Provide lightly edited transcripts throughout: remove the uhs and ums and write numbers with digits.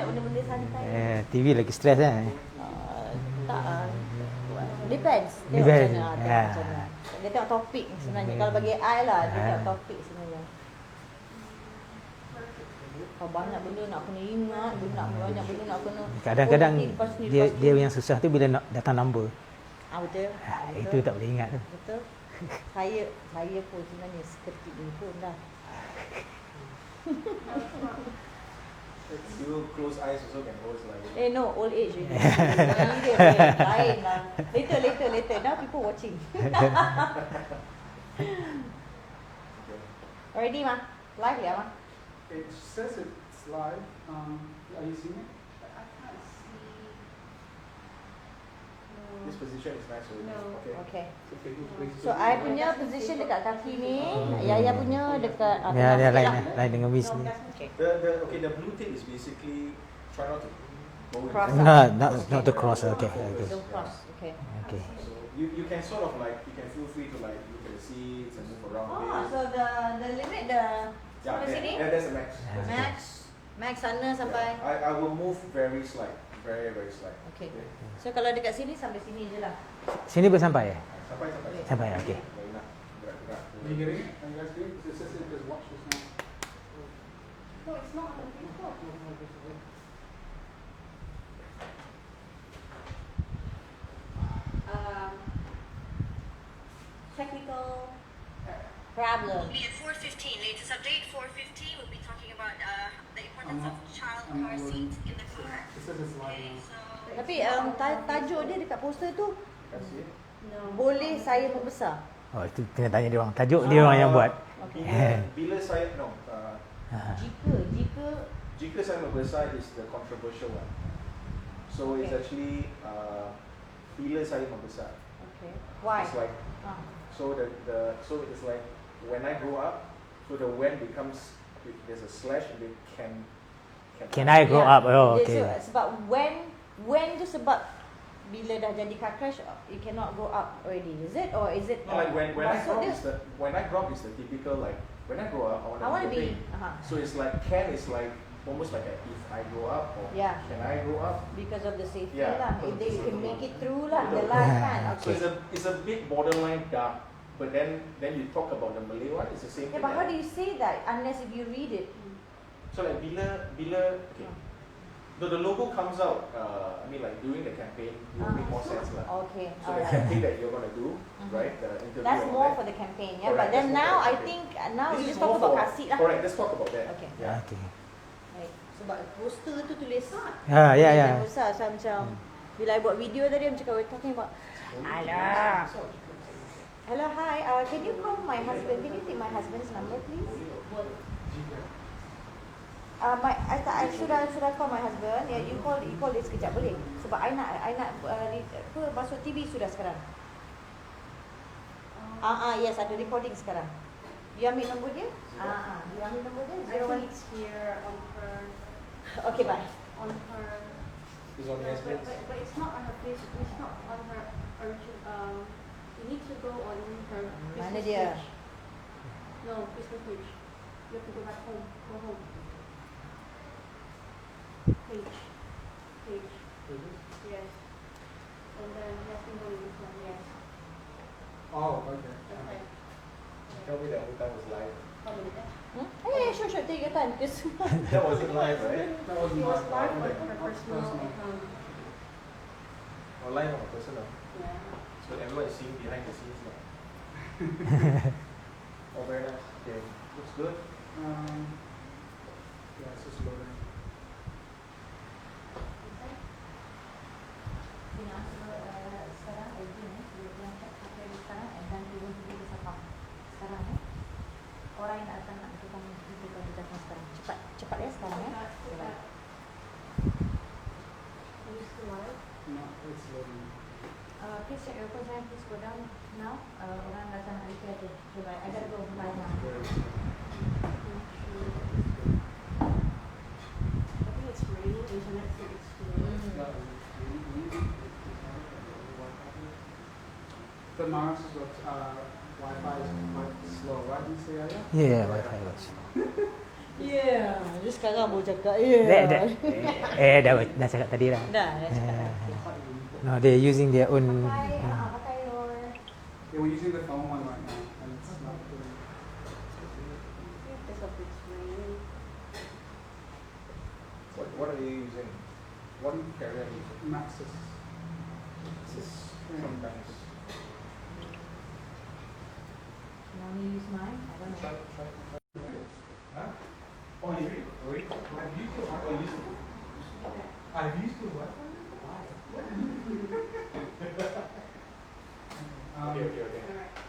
banyak benda-benda santai. TV lagi stres kan? Tak. Depends. Tengok Depends. macam mana. Dia tengok topik sebenarnya. Kalau bagi I lah, dia tengok topik sebenarnya. Kalau banyak benda nak kena ingat, banyak benda nak kena. Kadang-kadang dia yang susah tu bila nak datang number. Betul. Itu tak boleh ingat tu. Betul. Saya pun sebenarnya seperti ini pun dah. You close eyes also can hold like. No, old age already. Dia lain lah. Later. Now people watching. Already mah? Live ya mah? It says it's live. Are you seeing it? I can't see. This position is nice already. No. Okay. Okay. So I punya position dekat kaki ni, Yaya punya dekat Dia lain dengan Miss ni. Okay. The blue thing is basically try not to go in. Cross. Not to cross. Okay. Don't cross. Okay. Okay. So you can sort of like, you can feel free to like look at the seats and move around a bit. So the limit sampai sini? That's the max. Max sana sampai. I will move very slight, very slight. Okay. So kalau dekat sini sampai sini je lah. Sini pun sampai. Sampai. Okay. Gerak. Are you getting it? Are you guys getting it? It says it just watch this now. No, it's not on the Facebook. Technical problem. Will be at 4:15. Latest update 4:50. We'll be talking about the importance of child car seats in the car. It says it's live Okay, now. so Tapi tajuk dia dekat poster tu Kasih. boleh saya membesar. Oh, itu kena tanya dia orang. Tajuk dia orang yang buat. Bila saya jika saya membesar is the controversial one. So it's actually bila saya membesar. Okay. Why? It's like so it's like when I grow up, so the when becomes, there's a slash and then Can I grow up? Oh, okay. Sebab when tu sebab bila dah jadi car crash, you cannot go up already. Is it or is it? No, like when I maksud grow up dia- is the typical like when I grow up I I want want to to be. So it's like can is like almost like a, if I grow up or Yeah. can I grow up? Because of the safety Yeah, lah. because If they of the can safety. make it through lah, the life kan. So Okay. it's a bit borderline dark, but then you talk about the Malay one, it's the same Yeah, thing. but how do you say that unless if you read it? So like bila okay. The logo comes out, I mean like during the campaign, it will make more sense lah. Okay, So the alright. campaign that you're gonna do, right? The interview. That's and all more that. for the campaign, yeah. Correct, But then that's more now for the I campaign. think now This we is just talk more about for- car seat lah. Correct, let's talk about that. Okay. Yeah. Okay. Right. Sebab poster tu tulis Ya. besar. So macam bila I buat video tadi macam we're talking about alah. Hello, hi. Can you call my husband? Can you take my husband's number, please? I should call my husband. Yeah, you call dia sekejap boleh? Sebab I nak masuk TV sudah sekarang. Yes, ada recording sekarang. You ambil nombor dia? You ambil nombor dia? I think it's here on her. Okay, bye. On her. It's on the SBS. But it's not on her Facebook. It's not on her original. You need to go on her Mana business dia? page. No, business page. You have to go back home. Go home. Page. Yes. And then let me know this one. Yes. Oh, okay. Okay. Tell me that whole time was live. How many days? Sure, take your time. Because That wasn't live, right? That wasn't It was live. live on her personal account. Or live on a personal. Yeah. So everyone is seeing behind the scenes now. Oh, very nice. Okay, looks good. Yeah, it's just loading. orang yang datang nak tukang datang sekarang. Cepat ya sekarang ya. No, it's loading. Please check your phone, please go down now. Orang datang nak repair tu. Coba, I gotta go buy now. I think it's raining. Internet said it's raining. The Mars is what Wi-Fi is quite slow, right? You say, yeah? Yeah, Wi-Fi was. Yeah, dia sekarang baru cakap. That dah cakap tadi dah. Dah cakap dah. No, they're using their own. Pakai your... Yeah, we're using the phone one right now, and it's not good. That's what it's raining. What are you using? What carrier are you using? Maxis. Sometimes. You want me to use mine? I don't know. Huh? Oh, you read? Wait. I've used it. Oh, used it. I've used it. What? Okay.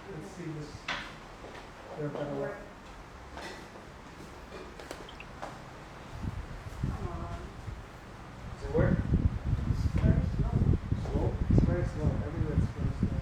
Let's see this. There better work. Come on. Does it work? It's very slow. Slow? It's very slow. Everywhere it's very slow.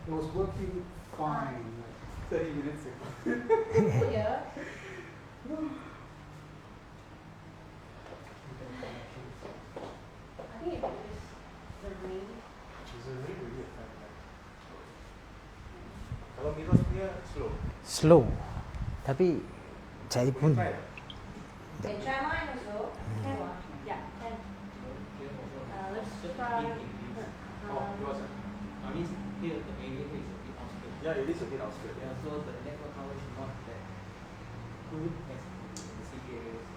It was working fine like 30 minutes ago. Oh, yeah. I think it is the rain. Is it really affect that? Kalau Miros punya slow. Slow. Tapi saya pun Try. Can try mine also. Can? Yeah, can. Let's try. Oh, yours. I mean, here the area here is a bit outskirts. Yeah, it is a bit outskirts. Yeah, so the network coverage is not that good as the city areas.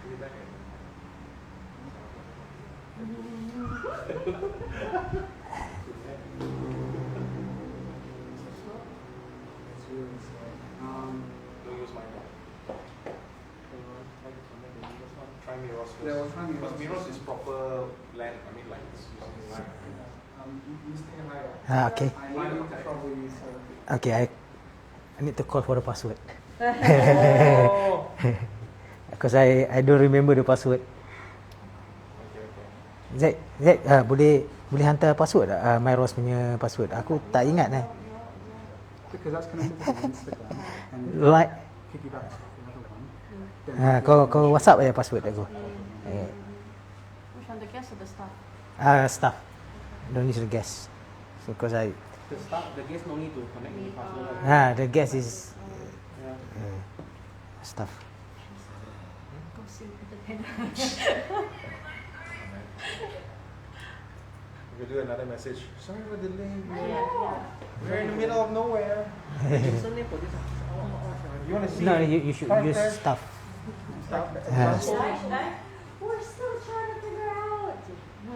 Put it back in. It's really slow. Don't use mine. Try Miros first. Yeah, we'll try Miros. Because Miros is proper land. I mean, like it's using line. You stay higher. Ah, okay. I might need to trouble you, so. Okay, I need to call for the password. Oh. Because I don't remember the password. Okay. Zack, boleh hantar password tak? Myros punya password. Aku tak ingat Because that's connected to Instagram. And Like, piggyback to the other one. Then kau WhatsApp aja password aku. Which one, the gas or the stuff? Stuff. Don't use the gas. So because The guest no need to connect with the password. the gas is Yeah. stuff. Go see the pen. We could do another message. Sorry for the delay. Yeah. We're in the middle of nowhere. Surname for this. You want to see? No, you should use Contact. stuff. Stuff. Should I? We're still trying to figure out. The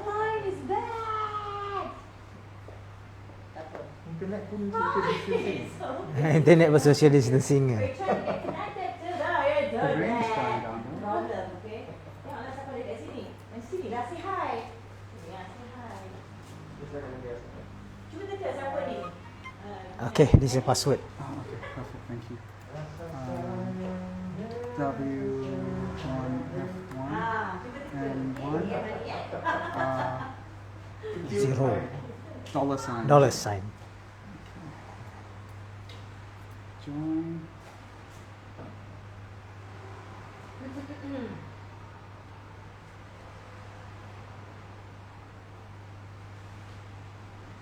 line is bad. Internet pun social distancing. Internet for social distancing. We're trying to get connected to the internet. The rain's going down, huh? Problem, okay? Tengok lah siapa ada kat sini. Yang sini lah, say hi. Ya, say hi. Just like an guess. Cuba teka siapa ni. Okay, this is the password. Okay, perfect. Thank you. W1F1 Cuba teka. and one. Yang mana ya? Zero. $sign. Dollar sign. Join.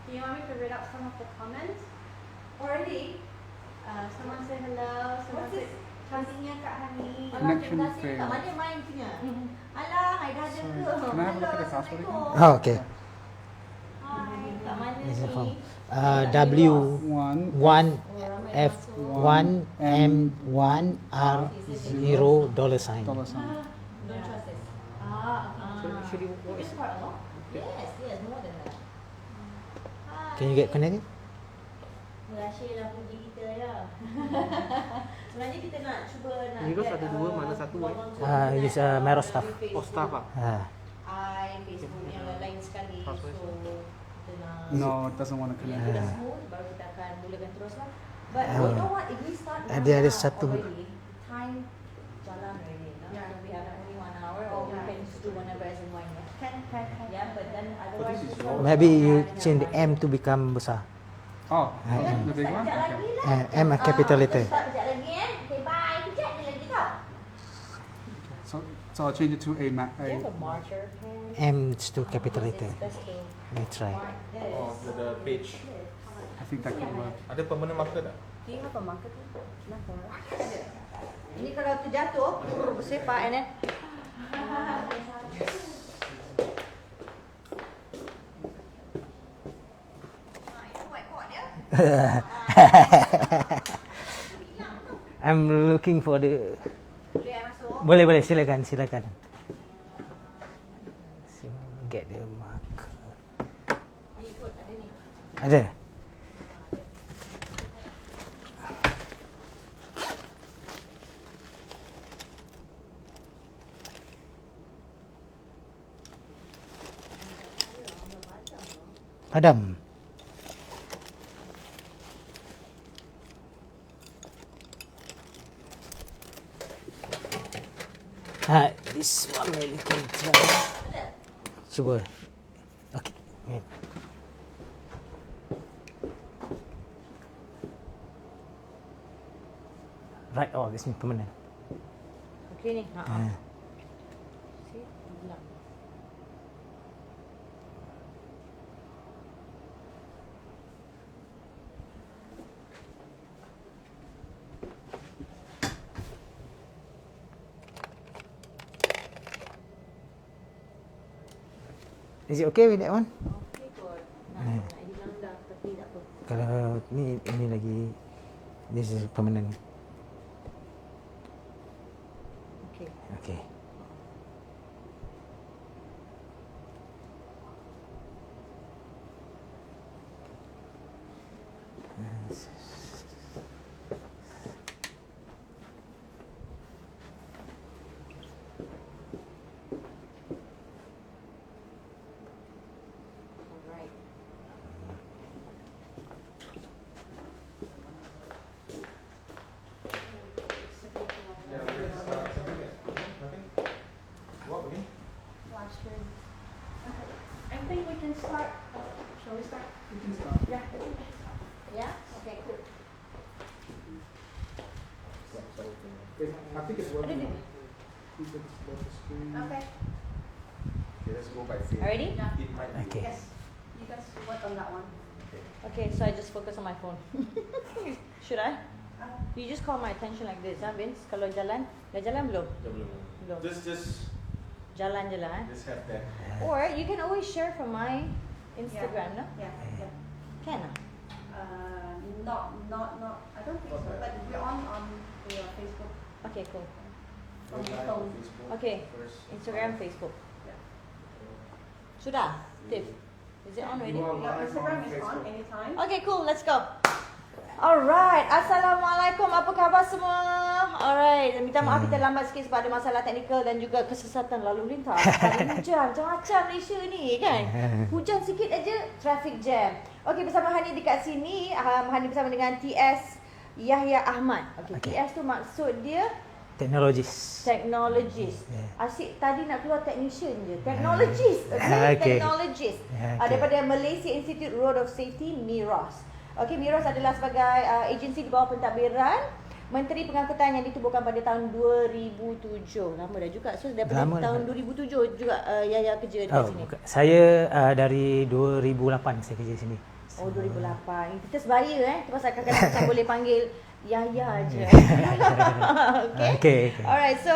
Do you want me to read out some of the comments? Already? Someone say hello. Someone What's say this? Cantiknya Kak Hani. Connection Alah, failed. tak mana main punya. Alah, I dah ada Sorry, ke? can I have a look at the Hello, password again? Assalamualaikum. Oh, okay. Hai, kat mana This is from ni? W1 One. F1 M1 R0 dollar sign. $sign. Don't trust this. So actually, what is It's quite a lot. Yes, more than that. Hi. Can you get connected? Rahsia lah puji kita ya. Sebenarnya kita nak cuba nak Miros get, ada dua, mana satu, eh? Use Myros stuff. Oh, staff ah? I Facebook yang lain sekali. So Password. kita nak No, it doesn't want to bila connect. dah smooth baru kita akan mulakan terus lah. But you know what, if we start Ada now satu. already, time jalan already. No? Yeah. So we have only 1 hour or we can just do whenever as and when. Yeah? Can Yeah, but then Oh, otherwise. this is yours. Maybe you change the M to become besar. Oh, the big one? Kejap Okay. lagi lah. M a capital letter. Start kejap lagi Okay, bye. Kejap je lagi tau. So I'll change it to a Do you have a marker pen? M to capital letter. It's best to Let me try. mark this. Oh, the page. I think that could work. Ada permanent marker tak? Do you have a marker pen? Kenapa? Ada. Ini kalau terjatuh, bersepak and then I'm looking for the. boleh masuk. Boleh, silakan. Get the marker. Ni kot ada ni. Ada. Padam. This one we can try. Cuba. Okay. Right, oh, this is permanent. Okay ni. Ha. See? Gelap. Is it okay with that one? Okay kot. Nak hilang dah tapi tak apa. Kalau ni lagi, this is permanent. Okay. Okay. Alright. I think we can start. Shall we start? We can start. Yeah, I think we can start. Yeah? Okay, cool. I think it's working. Ada now. dia. You can split the screen. Okay. Okay, let's go by faith. Already? It might be. Okay. Yes. You guys work on that one. Okay, so I just focus on my phone. Should I? You just call my attention like this, Vince. Kalau jalan, dah jalan belum? Belum. Just Jalan je lah. have that. Or you can always share from my Instagram, no? Yeah. Yeah. Can ah? Not. I don't think so. But we're on your Facebook Okay, cool. from the phone. Okay, Instagram, Facebook. Sudah? Tiff? Is it on already? You are Your live Instagram on is on Facebook. anytime. Okay, cool. Let's go. Alright, Assalamualaikum. Apa khabar semua? Alright, minta maaf kita lambat sikit sebab ada masalah teknikal dan juga kesesatan lalu lintas. Hari hujan, macam-macam Malaysia ni kan. Hujan sikit aja, traffic jam. Okay, bersama Hani dekat sini. Hani bersama dengan TS Yahya Ahmad. Okay, TS tu maksud dia Technologist. technologist. Asyik tadi nak keluar technician je. Technologist. Okay, Okay. technologist. Okay. Daripada Malaysia Institute Road of Safety, MIROS. Okey, MIROS adalah sebagai agensi di bawah pentadbiran Menteri Pengangkutan yang ditubuhkan pada tahun 2007. Lama dah juga. So daripada Lama dah. tahun 2007 juga Yahya kerja dekat Oh, sini. bukan. Saya dari 2008 saya kerja sini. Oh, 2008. Kita sebaya Itu pasal kadang-kadang macam boleh panggil Yahya je. Okay. Alright, so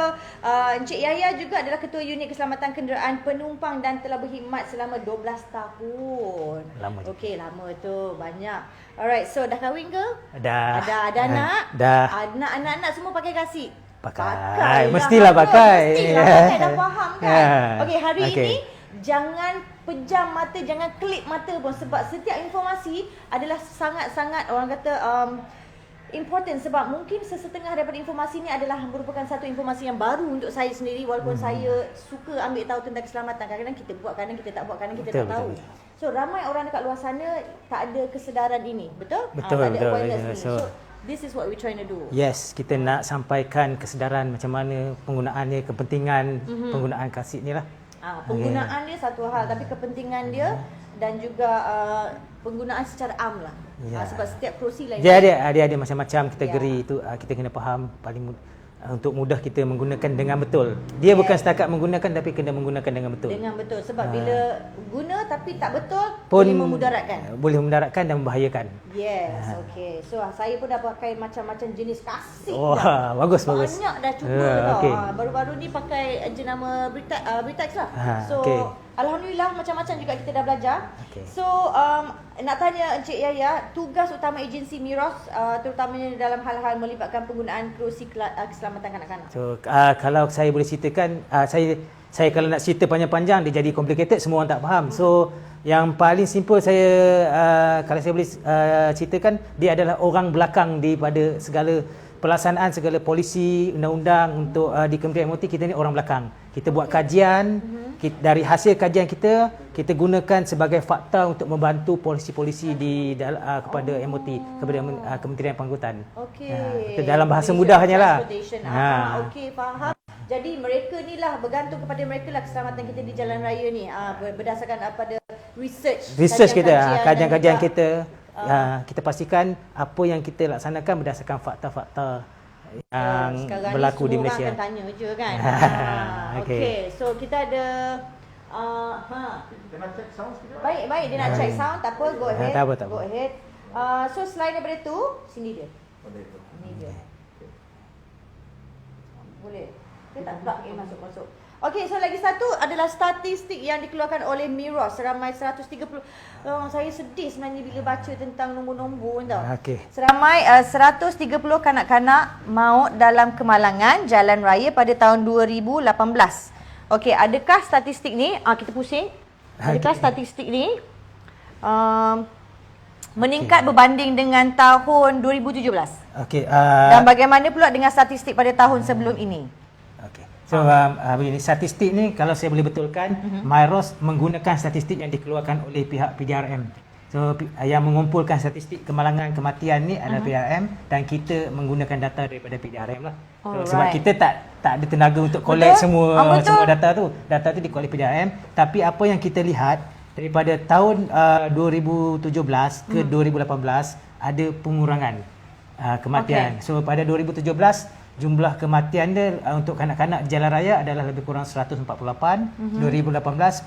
Encik Yahya juga adalah Ketua Unit Keselamatan Kenderaan Penumpang dan telah berkhidmat selama 12 tahun. Lama juga. Okey, lama tu. Banyak. Alright, so dah kahwin ke? Dah. Ada anak? Dah. Anak-anak semua pakai kasih? Pakai. Mestilah pakai. Mestilah pakai, dah faham kan? Yeah. Okey, hari Okay. ini jangan pejam mata, jangan kelip mata pun sebab setiap informasi adalah sangat-sangat orang kata important sebab mungkin sesetengah daripada informasi ni adalah merupakan satu informasi yang baru untuk saya sendiri walaupun saya suka ambil tahu tentang keselamatan. Kadang-kadang kita buat, kadang kita tak buat, kadang kita Betul, tak tahu. betul. So ramai orang dekat luar sana tak ada kesedaran ini, betul? Betul, Tak ada betul. awareness ni. So, this is what we trying to do. Yes, kita nak sampaikan kesedaran macam mana penggunaannya, kepentingan penggunaan kasih ni lah. Penggunaan dia satu hal, tapi kepentingan dia dan juga penggunaan secara am lah. Ya. Sebab setiap kerusi lain. Dia ada macam-macam kategori itu, kita kena faham paling untuk mudah kita menggunakan dengan betul. Dia bukan setakat menggunakan tapi kena menggunakan dengan betul. Dengan betul, sebab bila guna tapi tak betul Pun boleh memudaratkan. Boleh memudaratkan dan membahayakan. Yes, okey. So saya pun dah pakai macam-macam jenis kasih Wah, dah. bagus. Banyak dah cuba tau. Okey. Baru-baru ni pakai jenama Britax lah. So okey. alhamdulillah macam-macam juga kita dah belajar. Okey. So nak tanya Encik Yaya, tugas utama agensi Miros terutamanya dalam hal-hal melibatkan penggunaan kerusi keselamatan kanak-kanak. So kalau saya boleh ceritakan, saya kalau nak cerita panjang-panjang dia jadi complicated, semua orang tak faham. So yang paling simple saya kalau saya boleh ceritakan, dia adalah orang belakang daripada segala pelaksanaan segala polisi undang-undang untuk di Kementerian MOT. Kita ni orang belakang. Kita buat kajian, dari hasil kajian kita gunakan sebagai fakta untuk membantu polisi-polisi kepada MOT, kepada Kementerian Pengangkutan. Okey. Kita dalam bahasa mudahnya lah. Okey, faham. Jadi mereka ni lah, bergantung kepada mereka lah keselamatan kita di jalan raya ni. Berdasarkan pada research kita, kajian-kajian dan juga, kita. Kita pastikan apa yang kita laksanakan berdasarkan fakta-fakta yang berlaku di Malaysia. Sekarang ni semua orang akan tanya je kan. Okey. Okey, so kita ada Can I check sound sikit? baik dia nak check sound, tak apa, go ahead. Tak apa. Go ahead. So selain daripada tu, sini dia. Ini dia. Boleh. Dia tak plug masuk. Okey, so lagi satu adalah statistik yang dikeluarkan oleh Miros, seramai 130. Saya sedih sebenarnya bila baca tentang nombor-nombor tau. Okey. Seramai 130 kanak-kanak maut dalam kemalangan jalan raya pada tahun 2018. Okey, adakah statistik ni, kita pusing. Adakah statistik ni meningkat berbanding dengan tahun 2017? Okey. Dan bagaimana pula dengan statistik pada tahun sebelum ini? Okey. So begini, statistik ni kalau saya boleh betulkan, Miros menggunakan statistik yang dikeluarkan oleh pihak PDRM. So yang mengumpulkan statistik kemalangan kematian ni adalah PDRM, dan kita menggunakan data daripada PDRM lah. So, sebab kita tak ada tenaga untuk collect semua data tu. Data tu dikeluarkan oleh PDRM, tapi apa yang kita lihat daripada tahun 2017 ke 2018 ada pengurangan kematian. So pada 2017 jumlah kematian dia untuk kanak-kanak di jalan raya adalah lebih kurang 148, 2018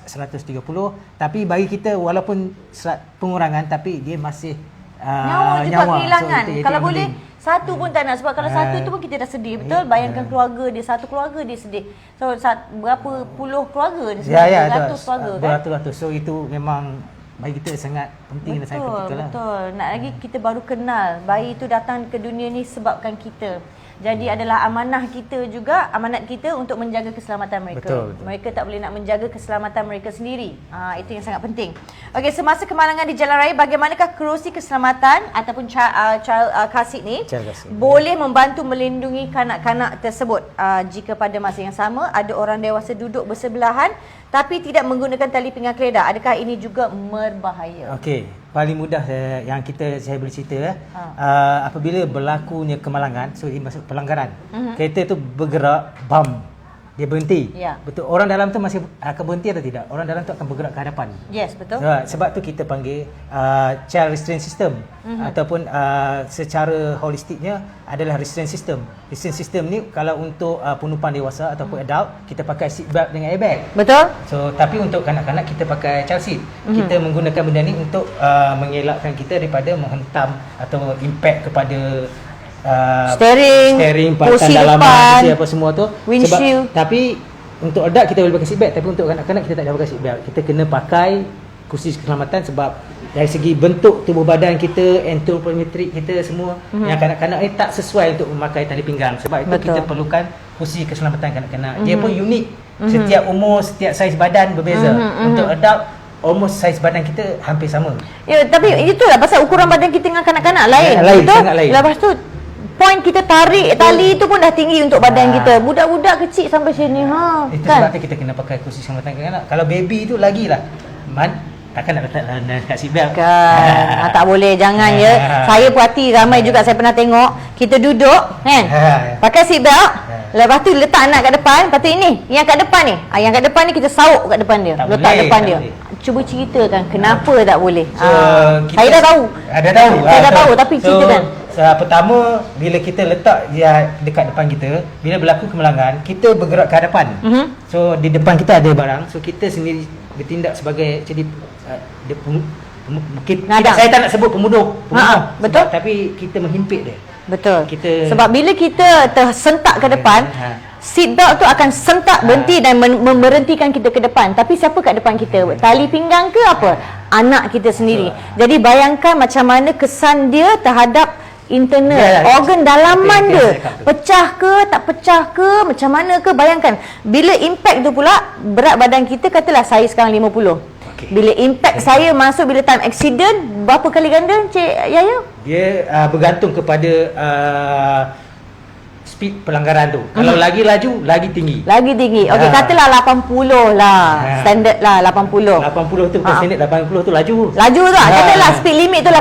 130. Tapi bagi kita walaupun pengurangan, tapi dia masih nyawa juga kehilangan. So, kalau boleh satu pun tak nak, sebab kalau satu tu pun kita dah sedih, betul? Bayangkan keluarga dia, satu keluarga dia sedih. So berapa puluh keluarga dia sedih, ratus keluarga kan? Beratus-ratus. So itu memang bagi kita sangat penting dan sangat kritikal lah. Betul. Nak lagi kita baru kenal bayi itu datang ke dunia ni sebabkan kita. Jadi adalah amanah kita juga, amanat kita untuk menjaga keselamatan mereka. Betul. Mereka tak boleh nak menjaga keselamatan mereka sendiri. Itu yang sangat penting. Okey, semasa kemalangan di jalan raya, bagaimanakah kerusi keselamatan ataupun child car seat ni boleh membantu melindungi kanak-kanak tersebut jika pada masa yang sama ada orang dewasa duduk bersebelahan tapi tidak menggunakan tali pinggang keledar? Adakah ini juga berbahaya? Okey, paling mudah yang saya boleh cerita apabila berlakunya kemalangan, so ini maksud pelanggaran. Kereta tu bergerak, dia berhenti. Ya. Betul, orang dalam tu masih akan berhenti atau tidak? Orang dalam tu akan bergerak ke hadapan. Yes, betul. Sebab tu kita panggil child restraint system, ataupun secara holistiknya adalah restraint system. Restraint system ni kalau untuk penumpang dewasa ataupun adult, kita pakai seat belt dengan airbag. Betul. So tapi untuk kanak-kanak kita pakai child seat. Kita menggunakan benda ni untuk mengelakkan kita daripada menghentam atau impact kepada steering, partan dalaman, apa semua tu. Windshield. Tapi untuk adult kita boleh pakai seat belt, tapi untuk kanak-kanak kita tak boleh pakai seat belt. Kita kena pakai kursi keselamatan sebab dari segi bentuk tubuh badan kita, anthropometrik kita semua, yang kanak-kanak ni tak sesuai untuk memakai tali pinggang. Sebab itu kita perlukan kursi keselamatan kanak-kanak. Dia pun unik. Setiap umur, setiap saiz badan berbeza. Untuk adult almost saiz badan kita hampir sama. Ya, tapi itulah pasal ukuran badan kita dengan kanak-kanak lain. Lain, betul? sangat lain. Lepas tu point kita tarik tali itu pun dah tinggi untuk badan kita. Budak-budak kecil sampai sini Itu kan. sebabnya kita kena pakai kursi keselamatan kanak-kanak. Kalau baby tu lagilah takkan nak letak kat seatbelt. Kan. Tak boleh, jangan ya. Saya puati ramai juga saya pernah tengok. Kita duduk kan. Pakai seatbelt. Lepas tu letak anak kat depan. Lepas tu ini, yang kat depan ni. Yang kat depan ni kita sauk kat depan dia. Tak Letak boleh, depan tak dia. boleh. Cuba ceritakan kenapa tak boleh. So, Saya dah tahu. Ada tahu. Saya dah tahu tapi ceritakan. Pertama bila kita letak dia dekat depan kita, bila berlaku kemalangan, kita bergerak ke hadapan. So di depan kita ada barang, so kita sendiri bertindak sebagai jadi saya tak nak sebut pemuduh. Betul. Tapi kita menghimpit dia. Betul. Kita- Sebab bila kita tersentak ke depan, seat belt tu akan sentak berhenti dan memberhentikan kita ke depan. Tapi siapa kat depan kita? Tali pinggang ke apa? Anak kita sendiri. Jadi bayangkan macam mana kesan dia terhadap internal organ dalaman dia. Pecah ke, tak pecah ke, macam mana ke, bayangkan. Bila impact tu pula, berat badan kita katalah saya sekarang 50. Bila impact saya masuk, bila time accident, berapa kali ganda Cik Yaya? Dia bergantung kepada speed pelanggaran tu. Kalau lagi laju, lagi tinggi. Lagi tinggi. Okey, katalah 80 lah. Standard lah 80. 80 tu bukan standard, 80 tu laju. Laju tu lah. Katalah speed limit tu 80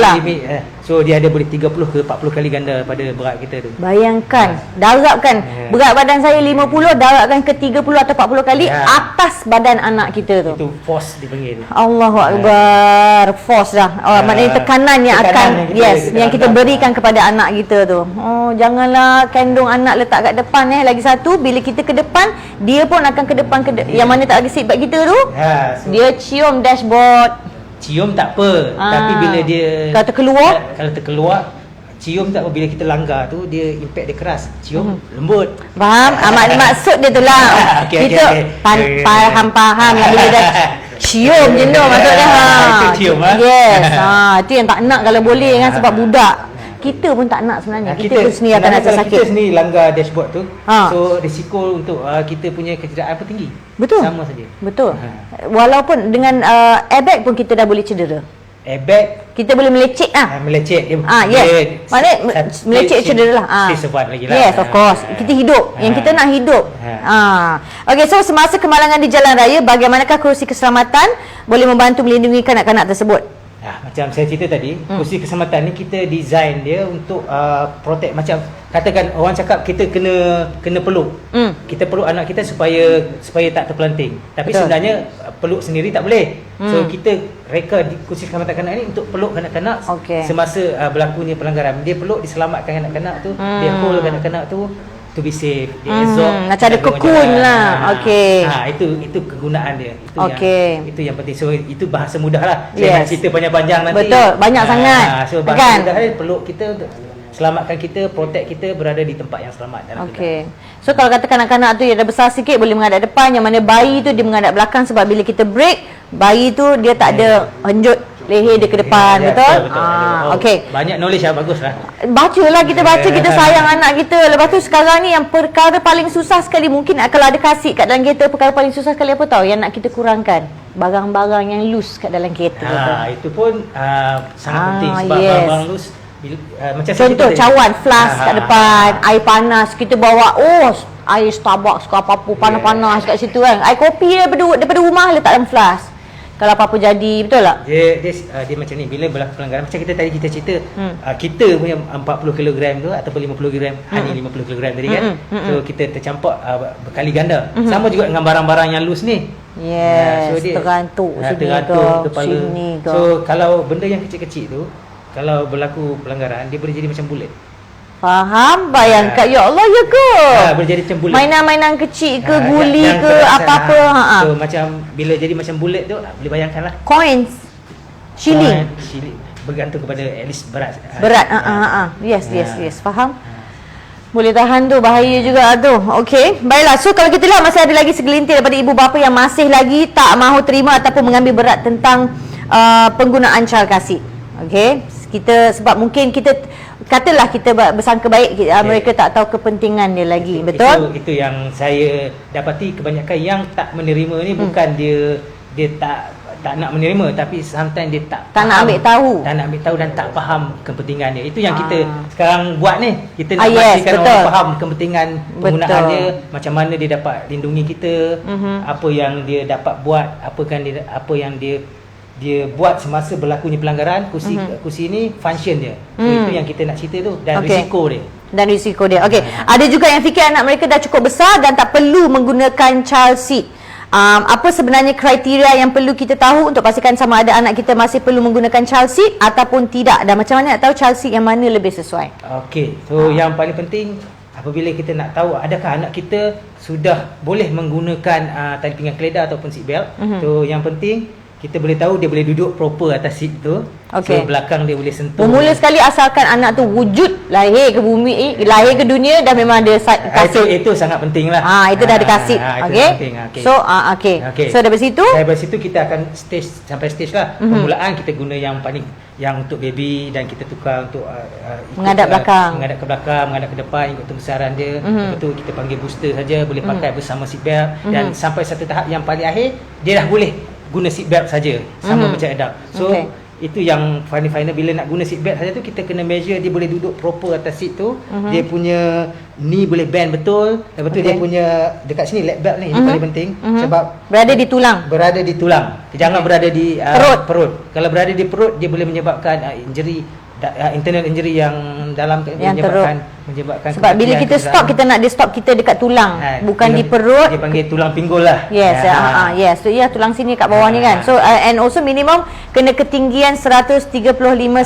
lah. Speed limit, so dia ada boleh 30 ke 40 kali ganda pada berat kita tu. Bayangkan, darabkan berat badan saya 50, darabkan ke 30 atau 40 kali atas badan anak kita tu. Itu force dipanggil. Allahu Akbar. Force dah. Maknanya tekanan yang akan yang kita berikan kepada anak kita tu. Oh, janganlah kandung anak letak kat depan lagi satu, bila kita ke depan, dia pun akan ke depan yang mana tak ada seat belt kita tu. Dia cium dashboard. Cium tak apa, tapi bila dia kalau terkeluar, cium tak apa, bila kita langgar tu dia impact dia keras. Cium lembut. Faham? Maksud dia tu lah. Kita faham lah bila dah cium je tu maksudnya. Itu cium Yes. Itu yang tak nak kalau boleh kan, sebab budak. Kita pun tak nak sebenarnya. Kita pun sendiri akan rasa sakit. Kita sendiri langgar dashboard tu, so risiko untuk kita punya kecederaan pun tinggi. Betul. Sama saja. Betul. Walaupun dengan airbag pun kita dah boleh cedera. Airbag Kita boleh melecet melecet dia. Yes. Maknanya melecet cedera lah. Stay survive lagi lah. Yes, of course. Kita hidup. Yang kita nak hidup. Okey, so semasa kemalangan di jalan raya, bagaimanakah kerusi keselamatan boleh membantu melindungi kanak-kanak tersebut? Macam saya cerita tadi, kursi keselamatan ni kita design dia untuk protect. Macam katakan orang cakap kita kena peluk. Kita peluk anak kita supaya tak terpelanting. Tapi sebenarnya peluk sendiri tak boleh. So kita reka di kursi keselamatan kanak ni untuk peluk kanak-kanak semasa berlakunya pelanggaran. Dia peluk, diselamatkan kanak-kanak tu, dia hold kanak-kanak tu to be safe, dia absorb macam ada cocoon lah. Okey. Itu kegunaan dia. Itu yang penting. So itu bahasa mudah lah. Saya nak cerita panjang-panjang nanti. Betul, banyak sangat. So bahasa mudah dia peluk kita untuk selamatkan kita, protect kita berada di tempat yang selamat dalam Okey. So kalau kata kanak-kanak tu yang dah besar sikit boleh menghadap depan, yang mana bayi tu dia menghadap belakang, sebab bila kita break, bayi tu dia tak ada henjut leher dia ke depan, betul? Okey. Banyak knowledge lah, bagus lah. Bacalah, kita baca, kita sayang anak kita. Lepas tu sekarang ni yang perkara paling susah sekali, mungkin kalau ada kasih kat dalam kereta, perkara paling susah sekali apa tahu? Yang nak kita kurangkan barang-barang yang loose kat dalam kereta. Itu pun sangat penting sebab barang-barang loose macam contoh cawan flask kat depan, air panas kita bawa, air Starbucks ke apa-apa panas-panas kat situ kan, air kopi daripada rumah letak dalam flask. Kalau apa-apa jadi, betul tak? Dia macam ni, bila berlaku pelanggaran, macam kita tadi kita cerita, kita punya 40 kg tu ataupun 50 kg, hanya 50 kg tadi kan. So kita tercampak berkali ganda. Sama juga dengan barang-barang yang loose ni. Yes, so terantuk kepala. Sini ke. So kalau benda yang kecil-kecil tu, kalau berlaku pelanggaran, dia boleh jadi macam bulat. Faham? Bayangkan, ya Allah, ya ke? Boleh jadi macam bulat. Mainan-mainan kecil ke, guli ke, apa-apa. So macam bila jadi macam bulat tu, boleh bayangkan lah. Coins, shilling. Bergantung kepada at least berat. Yes, faham? Boleh tahan tu, bahaya juga tu. Okey, baiklah. So kalau kita lihat masih ada lagi segelintir daripada ibu bapa yang masih lagi tak mahu terima ataupun mengambil berat tentang penggunaan child car seat. Okey, sebab mungkin kita katalah kita bersangka baik, mereka tak tahu kepentingan dia lagi. Betul? Itu yang saya dapati, kebanyakan yang tak menerima ni bukan dia tak nak menerima, tapi sometimes dia tak nak ambil tahu. Tak nak ambil tahu dan tak faham kepentingan dia. Itu yang kita sekarang buat ni. Kita nak pastikan orang faham kepentingan penggunaan dia, macam mana dia dapat lindungi kita, apa yang dia dapat buat, apa yang dia dia buat semasa berlakunya pelanggaran, kursi ni function dia. Itu yang kita nak cerita tu, dan risiko dia. Dan risiko dia. Okey, ada juga yang fikir anak mereka dah cukup besar dan tak perlu menggunakan child seat. Apa sebenarnya kriteria yang perlu kita tahu untuk pastikan sama ada anak kita masih perlu menggunakan child seat ataupun tidak, dan macam mana nak tahu child seat yang mana lebih sesuai? Okey, so yang paling penting apabila kita nak tahu adakah anak kita sudah boleh menggunakan tali pinggang keledar ataupun seat belt. So yang penting kita boleh tahu dia boleh duduk proper atas seat tu. Okey. So belakang dia boleh sentuh. Bermula sekali asalkan anak tu wujud lahir ke bumi, lahir ke dunia dah memang ada kasit. Itu sangat penting lah. Itu dah ada kasit. Okey. Okay. So okey. So dari situ kita akan sampai stage lah. Permulaan kita guna yang paling yang untuk baby, dan kita tukar untuk menghadap belakang, menghadap ke belakang, menghadap ke depan ikut kebesaran dia. Lepas tu kita panggil booster saja, boleh pakai bersama seat belt, dan sampai satu tahap yang paling akhir dia dah boleh guna seat belt saja sama macam adult. So itu yang final bila nak guna seat belt saja tu kita kena measure dia boleh duduk proper atas seat tu, dia punya knee boleh bend betul, lepas tu dia punya dekat sini lap belt ni paling penting, sebab berada di tulang. Jangan berada di perut. Kalau berada di perut dia boleh menyebabkan injury, internal injury yang dalam, menyebabkan sebab bila kita stop, kita nak dia stop kita dekat tulang, bukan di perut. Dia panggil tulang pinggul lah. Yes. Yes. So tulang sini kat bawah ni kan. So and also minimum kena ketinggian 135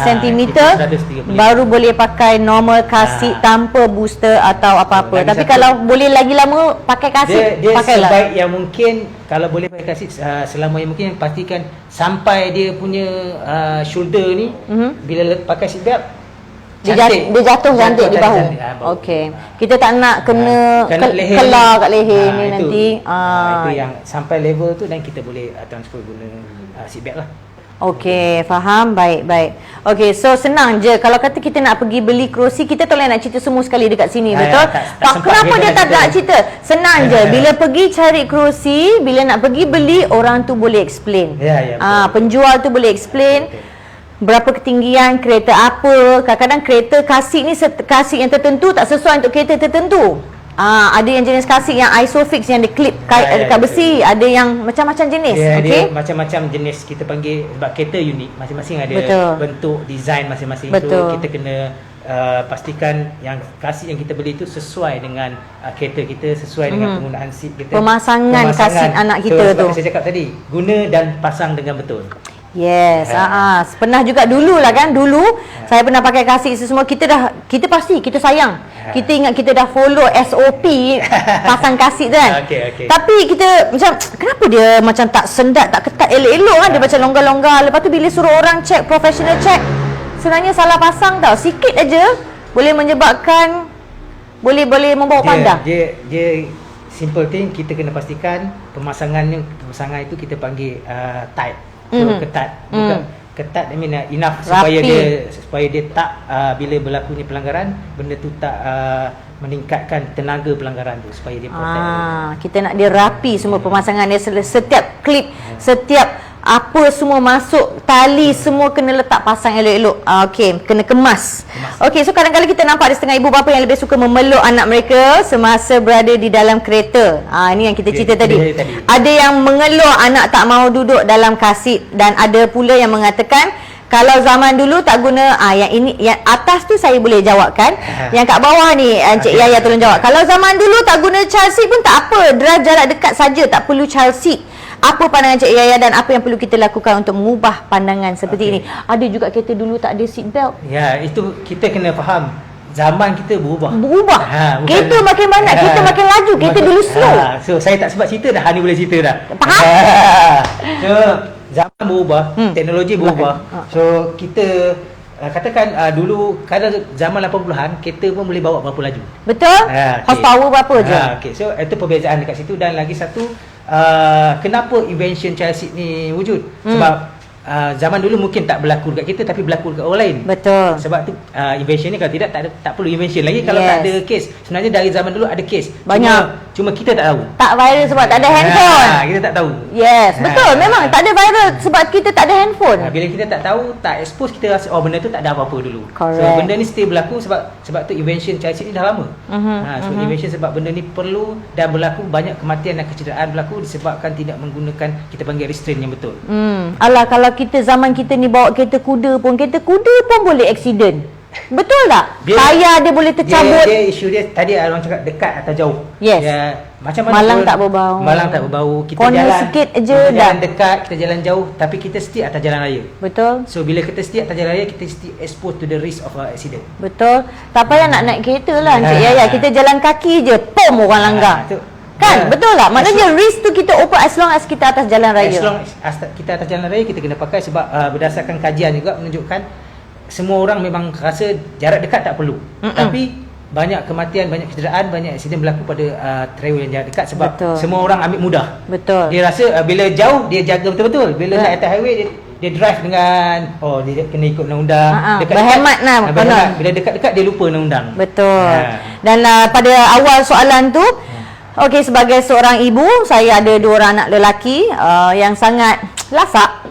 cm baru boleh pakai normal kasih tanpa booster atau apa-apa. Tapi kalau boleh lagi lama pakai kasih, dia pakailah. Sebaik yang mungkin, kalau boleh pakai kasih selama yang mungkin, pastikan sampai dia punya shoulder ni bila pakai seat belt dia jatuh cantik di bahu. Okey. Kita tak nak kena kelar kat leher ni nanti. Itu yang sampai level tu, dan kita boleh transfer guna seat belt lah. Okey, faham. Baik. Okey, so senang je. Kalau kata kita nak pergi beli kerusi, kita tak boleh nak cerita semua sekali dekat sini, betul? Kenapa dia tak nak cerita? Senang je. Bila pergi cari kerusi, bila nak pergi beli, orang tu boleh explain. Penjual tu boleh explain. Berapa ketinggian, kereta apa. Kadang-kadang kereta kasih ni kasih yang tertentu tak sesuai untuk kereta tertentu. Ada yang jenis kasih yang isofix yang diklip dekat besi, ada yang macam-macam jenis. Dia macam-macam jenis, kita panggil, sebab kereta unik, masing-masing ada bentuk design masing-masing. So kita kena pastikan yang kasih yang kita beli itu sesuai dengan kereta kita, sesuai dengan penggunaan seat kita, pemasangan kasih anak kita tu. Saya cakap tadi, guna dan pasang dengan betul. Yes, pernah juga dulu saya pernah pakai kasih semua, kita pasti kita sayang. Kita ingat kita dah follow SOP pasang kasih tu kan. Tapi kita macam kenapa dia macam tak sendat, tak ketat elok-elok kan, dia macam longgar-longgar. Lepas tu bila suruh orang check, professional check, sebenarnya salah pasang tau. Sikit aja boleh menyebabkan boleh membawa panda. Dia simple thing, kita kena pastikan pemasangan itu kita panggil tight. Ketat, bukan ketat, I mean enough supaya dia tak bila berlakunya pelanggaran, benda tu tak meningkatkan tenaga pelanggaran tu, supaya dia protect. Kita nak dia rapi semua pemasangan dia, setiap klip, setiap apa semua masuk, tali semua kena letak pasang elok-elok. Okey, kena kemas. Okey, so kadang-kadang kita nampak ada setengah ibu bapa yang lebih suka memeluk anak mereka semasa berada di dalam kereta. Ini yang kita cerita tadi. Ada yang mengeluh anak tak mahu duduk dalam kasit, dan ada pula yang mengatakan kalau zaman dulu tak guna, yang atas tu saya boleh jawab kan. Yang kat bawah ni Encik Yaya tolong jawab. Kalau zaman dulu tak guna child seat pun tak apa, drive jarak dekat saja, tak perlu child seat. Apa pandangan Cik Yaya dan apa yang perlu kita lakukan untuk mengubah pandangan seperti ini? Ada juga kereta dulu tak ada seat belt. Ya, itu kita kena faham. Zaman kita berubah. Kereta makin banyak, kita makin laju. Kereta dulu slow. So saya tak sebab cerita dah, Hani boleh cerita dah. Faham? So zaman berubah, teknologi berubah. So kita katakan dulu kadang zaman 80-an kereta pun boleh bawa berapa laju. Betul? Horsepower berapa je. So itu perbezaan dekat situ. Dan lagi satu, kenapa invention child seat ni wujud? Sebab zaman dulu mungkin tak berlaku dekat kita, tapi berlaku dekat orang lain. Betul. Sebab tu invention ni, kalau tidak tak perlu invention lagi. Kalau tak ada case, sebenarnya dari zaman dulu ada case. Banyak. Cuma kita tak tahu. Tak viral sebab tak ada handphone. Kita tak tahu. Yes, betul. Memang tak ada viral sebab kita tak ada handphone. Bila kita tak tahu, tak expose, kita rasa benda tu tak ada apa-apa dulu. Correct. So benda ni still berlaku sebab tu invention child seat ni dah lama. So invention sebab benda ni perlu dan berlaku banyak kematian dan kecederaan berlaku disebabkan tidak menggunakan kita panggil restraint yang betul. Alah, kalau kita zaman kita ni bawa kereta kuda pun boleh accident. Betul tak? Tayar dia boleh tercabut. Dia isu dia tadi orang cakap dekat atau jauh. Yes. Macam mana Malang pun, tak berbau. Malang tak berbau. Kita Corner jalan sikit je kita dah. jalan dekat, kita jalan jauh, tapi kita setia atas jalan raya. Betul. So bila kita setia atas jalan raya, kita still exposed to the risk of accident. Betul. Tak payah nak naik kereta lah Encik Yaya. Kita jalan kaki je, pom orang langgar. Kan? Betul tak? Maknanya risk tu kita open as long as kita atas jalan raya. As long as kita atas jalan raya, kita kena pakai sebab berdasarkan kajian juga menunjukkan semua orang memang rasa jarak dekat tak perlu. Tapi banyak kematian, banyak kecederaan, banyak aksiden berlaku pada travel yang jarak dekat sebab semua orang ambil mudah. Betul. Dia rasa bila jauh dia jaga betul-betul. Bila nak atas highway dia drive dengan dia kena ikut undang-undang. Berhemat lah. Berhemat. Bila dekat-dekat dia lupa undang-undang. Betul. Dan pada awal soalan tu, okey, sebagai seorang ibu, saya ada 2 orang anak lelaki yang sangat lasak.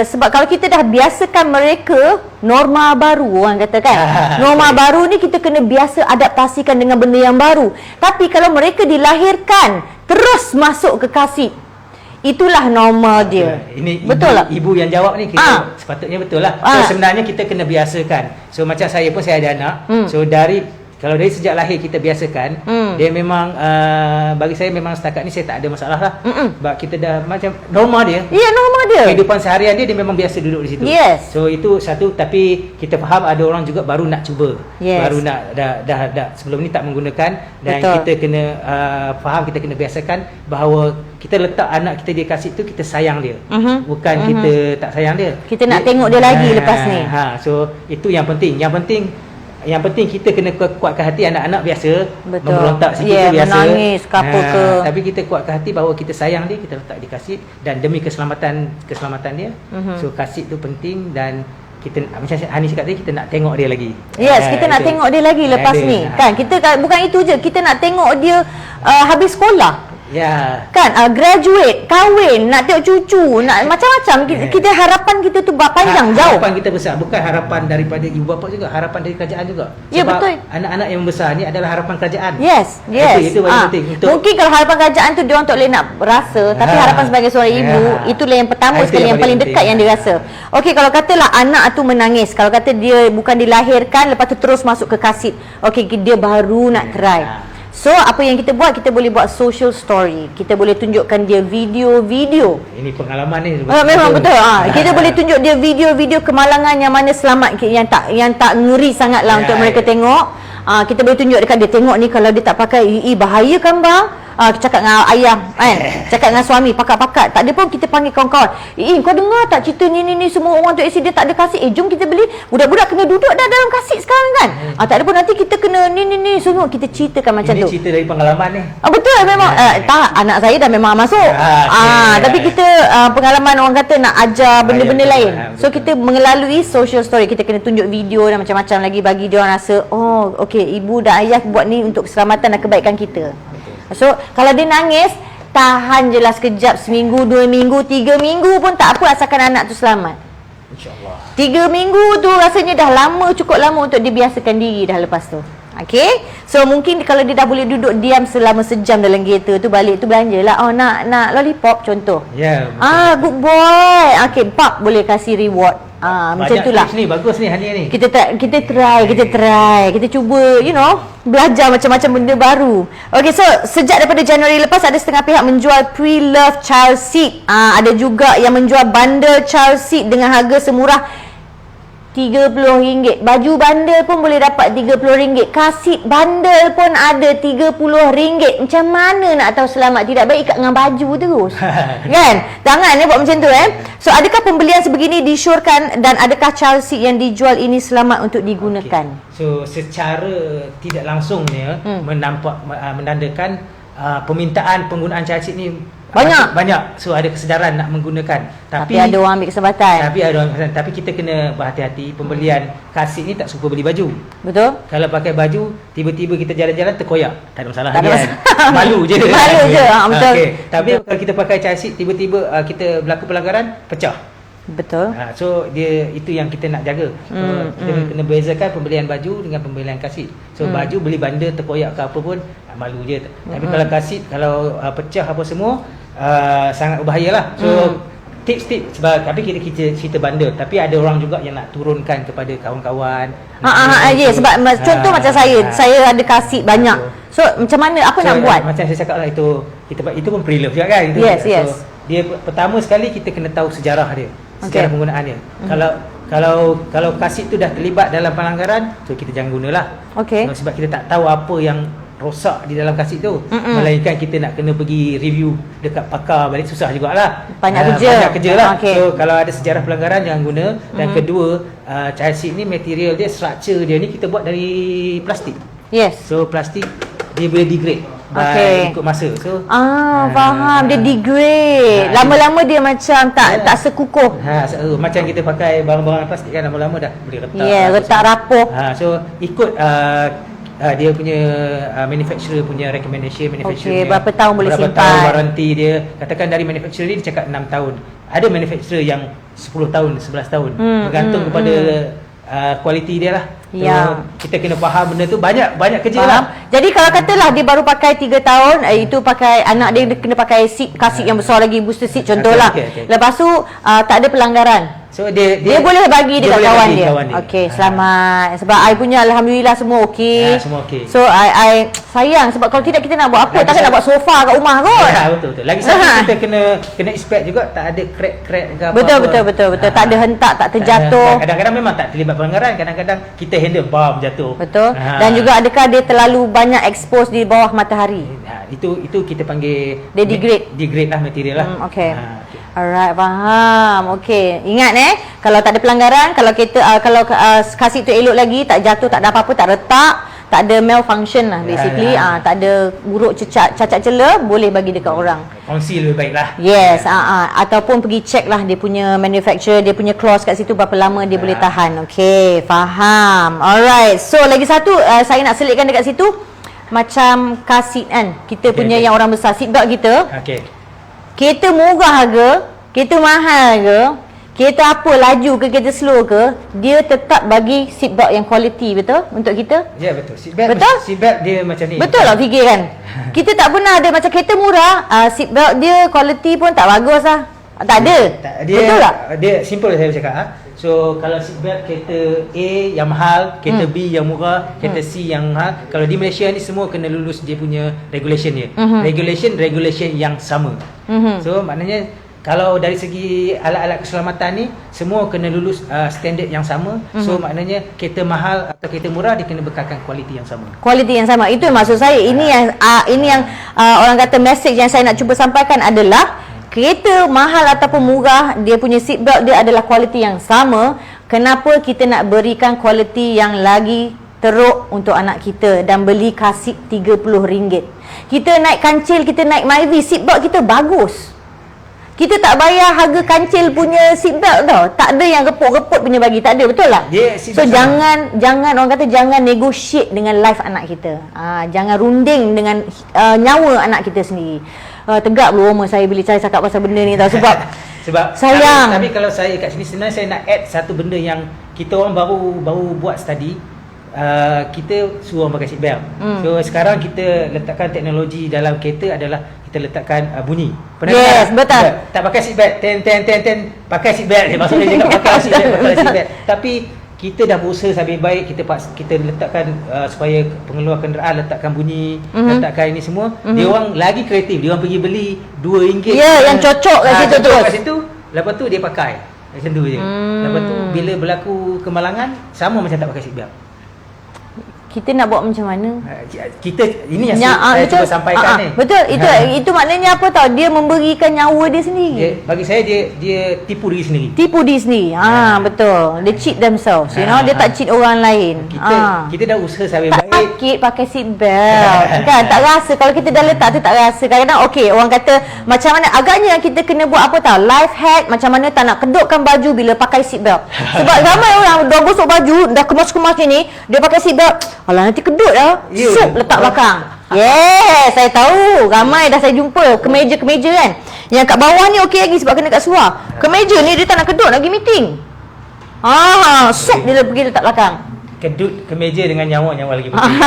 Sebab kalau kita dah biasakan mereka norma baru, orang kata kan, norma baru ni kita kena biasa adaptasikan dengan benda yang baru. Tapi kalau mereka dilahirkan terus masuk ke kasih, itulah norma dia. Ini betul tak? Ibu yang jawab ni kita sepatutnya betul lah. So sebenarnya kita kena biasakan. So macam saya pun, saya ada anak. So kalau dari sejak lahir kita biasakan, dia memang bagi saya memang setakat ni saya tak ada masalah lah. Sebab kita dah macam norma dia. Ya, norma dia. Kehidupan seharian dia memang biasa duduk di situ. Yes. So itu satu, tapi kita faham ada orang juga baru nak cuba. Yes. Baru nak dah sebelum ni tak menggunakan, dan betul. kita kena faham, kita kena biasakan bahawa kita letak anak kita di kasih tu, kita sayang dia. Bukan kita tak sayang dia. Kita nak tengok dia lagi lepas ni. So itu yang penting. Yang penting kita kena kuatkan hati. Anak-anak biasa memberontak sikit tu biasa, menangis ke apa ke. Tapi kita kuatkan hati bahawa kita sayang dia, kita letak di kasih, dan demi keselamatan dia. So kasih tu penting, dan kita macam Hani cakap tadi, kita nak tengok dia lagi. Yes, kita nak tengok dia lagi lepas ni. Kan kita bukan itu je, kita nak tengok dia habis sekolah. Ya. Kan graduate, kahwin, nak tengok cucu, nak macam-macam. Kita harapan kita tu panjang jauh. Harapan kita besar, bukan harapan daripada ibu bapa juga, harapan dari kerajaan juga. Ya, sebab betul. anak-anak yang besar ni adalah harapan kerajaan. Yes. Itu paling penting. Mungkin kalau harapan kerajaan tu dia orang tak boleh nak rasa, tapi harapan sebagai seorang ibu, itulah yang pertama sekali, yang paling dekat yang dia rasa. Okey, kalau katalah anak tu menangis, kalau kata dia bukan dilahirkan lepas tu terus masuk ke kasit. Okey, dia baru nak try. So apa yang kita buat, kita boleh buat social story. Kita boleh tunjukkan dia video-video. Ini pengalaman ni. Memang betul. Kita boleh tunjuk dia video-video kemalangan yang mana selamat, yang tak ngeri sangatlah untuk mereka tengok. Kita boleh tunjuk dekat dia, tengok ni kalau dia tak pakai bahaya kan bang. Cakap dengan ayah kan, cakap dengan suami, pakat-pakat. Tak ada pun kita panggil kawan-kawan. Kau dengar tak cerita ni semua orang tu accident tak ada kasih. Jom kita beli. Budak-budak kena duduk dah dalam kasih sekarang kan. Tak ada pun, nanti kita kena ni semua kita ceritakan macam tu. Ini cerita dari pengalaman ni. Betul memang. Tak, anak saya dah memang masuk. Tapi kita pengalaman orang kata nak ajar benda-benda lain. So kita melalui social story, kita kena tunjuk video dan macam-macam lagi bagi dia orang rasa, oh okey, ibu dan ayah buat ni untuk keselamatan dan kebaikan kita. So kalau dia nangis, tahan je lah sekejap, seminggu, 2 minggu, 3 minggu pun tak apa, asalkan anak tu selamat. InsyaAllah. 3 minggu tu rasanya dah lama, cukup lama untuk dia biasakan diri dah lepas tu. Okay, so mungkin kalau dia dah boleh duduk diam selama sejam dalam kereta tu, balik tu belanja lah. Oh nak lollipop contoh. Ya. Good boy. Okay, pap boleh kasih reward. Macam itulah. Ni bagus ni Hania ni. Kita try, kita cuba, belajar macam-macam benda baru. Okay, so sejak daripada Januari lepas, ada setengah pihak menjual pre-loved child seat. Ada juga yang menjual bundle child seat dengan harga semurah RM30. Baju bandel pun boleh dapat RM30. Kasit bandel pun ada RM30. Macam mana nak tahu selamat? Tidak baik ikat dengan baju terus. Kan? Jangan buat macam tu So adakah pembelian sebegini disyorkan, dan adakah child seat yang dijual ini selamat untuk digunakan? So secara tidak langsungnya menandakan permintaan penggunaan child seat ni banyak. So ada kesedaran nak menggunakan. Tapi ada orang ambil kesempatan. Tapi kita kena berhati-hati. Pembelian kasut ni tak suka beli baju. Betul? Kalau pakai baju, tiba-tiba kita jalan-jalan terkoyak, tak ada masalah Tak ada lagi kan. Malu je. Malu je, betul. Okay. Tapi kalau kita pakai chassis, tiba-tiba kita berlaku pelanggaran, pecah. Betul. So dia itu yang kita nak jaga. Kita kena bezakan pembelian baju dengan pembelian kasut. So baju beli bandar terkoyak ke apa pun malu je. Tapi kalau kasut, kalau pecah apa semua sangat berbahayalah. So tips-tips sebab tapi kita cerita bandar, tapi ada orang juga yang nak turunkan kepada kawan-kawan. Sebab contoh macam saya ada kasut banyak. So macam mana apa nak buat? Macam saya cakap lah, itu pun pre-love juga kan. Yes. So, dia pertama sekali kita kena tahu sejarah dia. Sejarah penggunaan dia. Kalau kasut tu dah terlibat dalam pelanggaran, so kita jangan gunalah. Sebab kita tak tahu apa yang rosak di dalam kasut tu. Melainkan kita nak kena pergi review dekat pakar balik, susah jugalah. Banyak kerja lah. So kalau ada sejarah pelanggaran jangan guna. Dan kedua, kasut ni material dia, structure dia ni kita buat dari plastik. Yes. So plastik dia boleh degrade ikut masa. So faham, dia degrade. Lama-lama dia macam tak sekukuh. Macam kita pakai barang-barang plastik kan, lama-lama dah boleh retak. Retak rapuh. So ikut dia punya manufacturer punya recommendation, manufacturer berapa tahun boleh simpan, berapa tahun waranti dia. Katakan dari manufacturer dia cakap 6 tahun. Ada manufacturer yang 10 tahun, 11 tahun. Bergantung kepada kualiti dia lah. So, kita kena faham benda tu, banyak kerja lah. Jadi kalau katalah dia baru pakai 3 tahun, itu pakai anak dia kena pakai seat, kasut yang besar lagi, booster seat contohlah. Lepas tu tak ada pelanggaran. So dia boleh bagi dekat kawan dia. Okey, Ha. selamat. Sebab I punya alhamdulillah semua okey. Semua okey. So I sayang sebab kalau tidak kita nak buat apa? Lagi Takkan nak buat sofa kat rumah kot. Betul. Lagi satu kita kena expect juga tak ada crack ke apa. Betul. Tak ada hentak, tak terjatuh. Kadang-kadang memang tak terlibat pelanggaran, kadang-kadang kita handle bam jatuh. Betul. Dan juga adakah dia terlalu banyak expose di bawah matahari? Itu kita panggil dia degrade lah material lah. Okey. Alright, faham. Okey. Ingat kalau tak ada pelanggaran, kalau kita kalau kasut tu elok lagi, tak jatuh, tak ada apa-apa, tak retak, tak ada malfunction lah basically. Tak ada buruk cacat celah, boleh bagi dekat orang. Kongsi lebih baik lah. Yes. Ataupun pergi check lah dia punya manufacturer, dia punya clause kat situ berapa lama dia boleh tahan. Okey, faham. Alright. So lagi satu saya nak selitkan dekat situ, macam kasut kan, kita punya yang orang besar, seatbelt kita. Kereta murah ke, kereta mahal ke, kereta apa, laju ke, kereta slow ke, dia tetap bagi seatbelt yang quality, betul? Untuk kita? Ya, betul. Seatbelt dia macam ni. Betul lah fikir kan? Kita tak pernah ada macam kereta murah, seatbelt dia quality pun tak bagus lah. Tak ada. Betul tak? Dia simple saya cakap. So kalau seatbelt kereta A yang mahal, kereta B yang murah, kereta C yang mahal, kalau di Malaysia ni semua kena lulus dia punya regulation dia. Regulation yang sama. So maknanya kalau dari segi alat-alat keselamatan ni semua kena lulus standard yang sama. So maknanya kereta mahal atau kereta murah dia kena bekalkan kualiti yang sama. Kualiti yang sama. Itu maksud saya. Ini yang orang kata message yang saya nak cuba sampaikan adalah kereta mahal ataupun murah, dia punya seatbelt dia adalah kualiti yang sama. Kenapa kita nak berikan kualiti yang lagi teruk untuk anak kita dan beli kasut RM30? Kita naik kancil, kita naik Myvi, seatbelt kita bagus. Kita tak bayar harga kancil punya seatbelt tau. Tak ada yang reput-reput punya bagi, tak ada, betul tak? So jangan orang kata jangan negotiate dengan life anak kita. Jangan runding dengan nyawa anak kita sendiri. Tegak belum rumah saya bila saya cakap pasal benda ni tau, sebab sayang. Tapi kalau saya kat sini sebenarnya saya nak add satu benda yang kita orang baru buat study. Kita suruh orang pakai seat belt. So sekarang kita letakkan teknologi dalam kereta adalah kita letakkan bunyi. Yes, betul. Tak pakai seat belt, ten pakai seat belt. Maksudnya dia cakap pakai seat belt. Tapi kita dah berusaha sampai baik, kita letakkan supaya pengeluar kenderaan letakkan bunyi, letakkan ini semua. Dia orang lagi kreatif, dia orang pergi beli RM2. Yang cocok kat situ terus. Kat situ, lepas tu dia pakai. Macam tu je. Lepas tu bila berlaku kemalangan sama macam tak pakai seat belt. kita nak buat macam mana? Kita ini yang saya cuba sampaikan ni. Betul. Itu maknanya apa tahu? Dia memberikan nyawa dia sendiri. Bagi saya dia tipu diri sendiri. Tipu diri sendiri. Betul. They cheat themselves. You know, dia tak cheat orang lain. Kita dah usaha sampai tak baik. sakit pakai seat belt. Kan tak rasa kalau kita dah letak tu tak rasa. Kadang-kadang okey orang kata macam mana agaknya kita kena buat apa tahu? Life hack macam mana tak nak kedutkan baju bila pakai seat belt. Sebab ramai orang dah gosok baju, dah kemas-kemas ni, dia pakai seat belt. Alah nanti kedut dah. Sup letak belakang. Yes, saya tahu. Ramai dah saya jumpa kemeja-kemeja kan. Yang kat bawah ni okey lagi sebab kena kat seluar. Kemeja ni dia tak nak kedut nak pergi meeting. Sup dia pergi letak belakang. Kedut kemeja dengan nyawa lagi penting.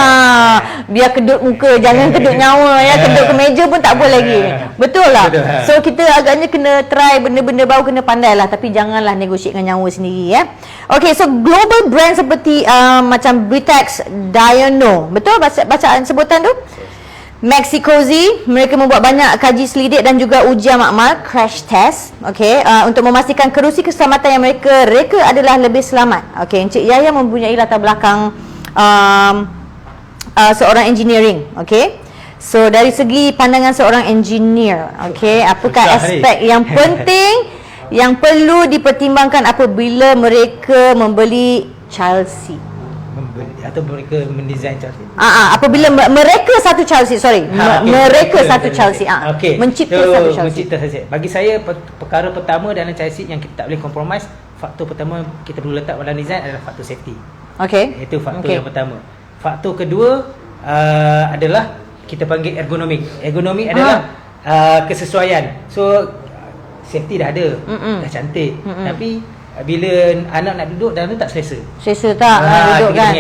Biar kedut muka, jangan kedut nyawa ya. Kedut kemeja pun tak apa lagi. Betul lah. So kita agaknya kena try benda-benda baru, kena pandai lah. Tapi janganlah negotiate dengan nyawa sendiri ya. Okay, so global brand seperti macam Britax, Diano, betul bacaan sebutan tu? Maxi-Cosi, mereka membuat banyak kaji selidik dan juga ujian makmal, crash test, okay, untuk memastikan kerusi keselamatan yang mereka reka adalah lebih selamat. Okay, Encik Yahya mempunyai latar belakang seorang engineering, okay. So dari segi pandangan seorang engineer, okay, apakah aspek yang penting yang perlu dipertimbangkan apabila mereka membeli child seat? Atau mereka mendesain child seat. Apabila mereka satu child seat, mereka satu child seat. Okay. Mencipta satu child seat. Bagi saya perkara pertama dalam child seat yang kita tak boleh compromise, faktor pertama kita perlu letak dalam design adalah faktor safety. Okay. Itu faktor yang pertama. Faktor kedua adalah kita panggil ergonomik. Ergonomik adalah kesesuaian. So safety dah ada, dah cantik. Tapi bila anak nak duduk dalam tu tak selesa. Selesa tak duduk kan.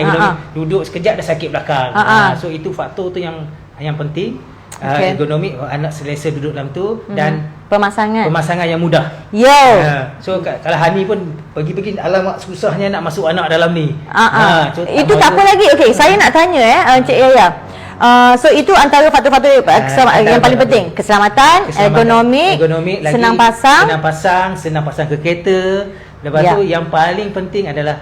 Duduk sekejap dah sakit belakang. So itu faktor tu yang penting. Ergonomik, anak selesa duduk dalam tu dan pemasangan yang mudah. So kalau Hani pun pergi-pergi alamak susahnya nak masuk anak dalam ni. So, itu tak apa lagi. Okey, saya nak tanya Encik Yahya. So itu antara faktor-faktor yang paling penting. Keselamatan, ergonomik, senang pasang ke kereta. Lepas tu yang paling penting adalah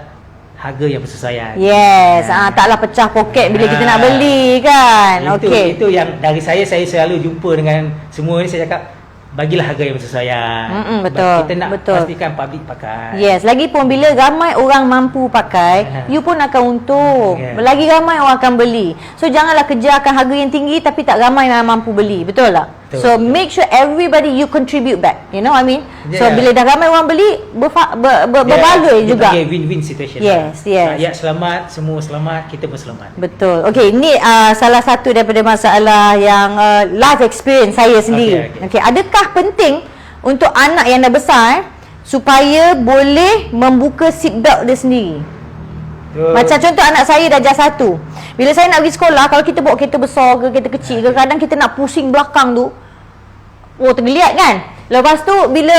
harga yang bersesuaian. Yes, taklah pecah poket bila kita nak beli kan. Itu yang dari saya selalu jumpa dengan semua ni, saya cakap bagilah harga yang bersesuaian. Betul. Kita nak pastikan public pakai. Yes, lagipun bila ramai orang mampu pakai, you pun akan untung. Lagi ramai orang akan beli. So janganlah kejarkan harga yang tinggi tapi tak ramai yang mampu beli. Betul tak? So make sure everybody you contribute back. You know what I mean? So bila dah ramai orang beli, berbaloi juga. Win-win situation. Yes. Rakyat selamat, semua selamat, kita pun selamat. Betul. Okey, ni salah satu daripada masalah yang life experience saya sendiri. Okey, adakah penting untuk anak yang dah besar supaya boleh membuka seat belt dia sendiri? Macam contoh anak saya dah JAS 1. Bila saya nak pergi sekolah, kalau kita bawa kereta besar ke kereta kecil ke, kadang kita nak pusing belakang tu, tergeliat kan. Lepas tu bila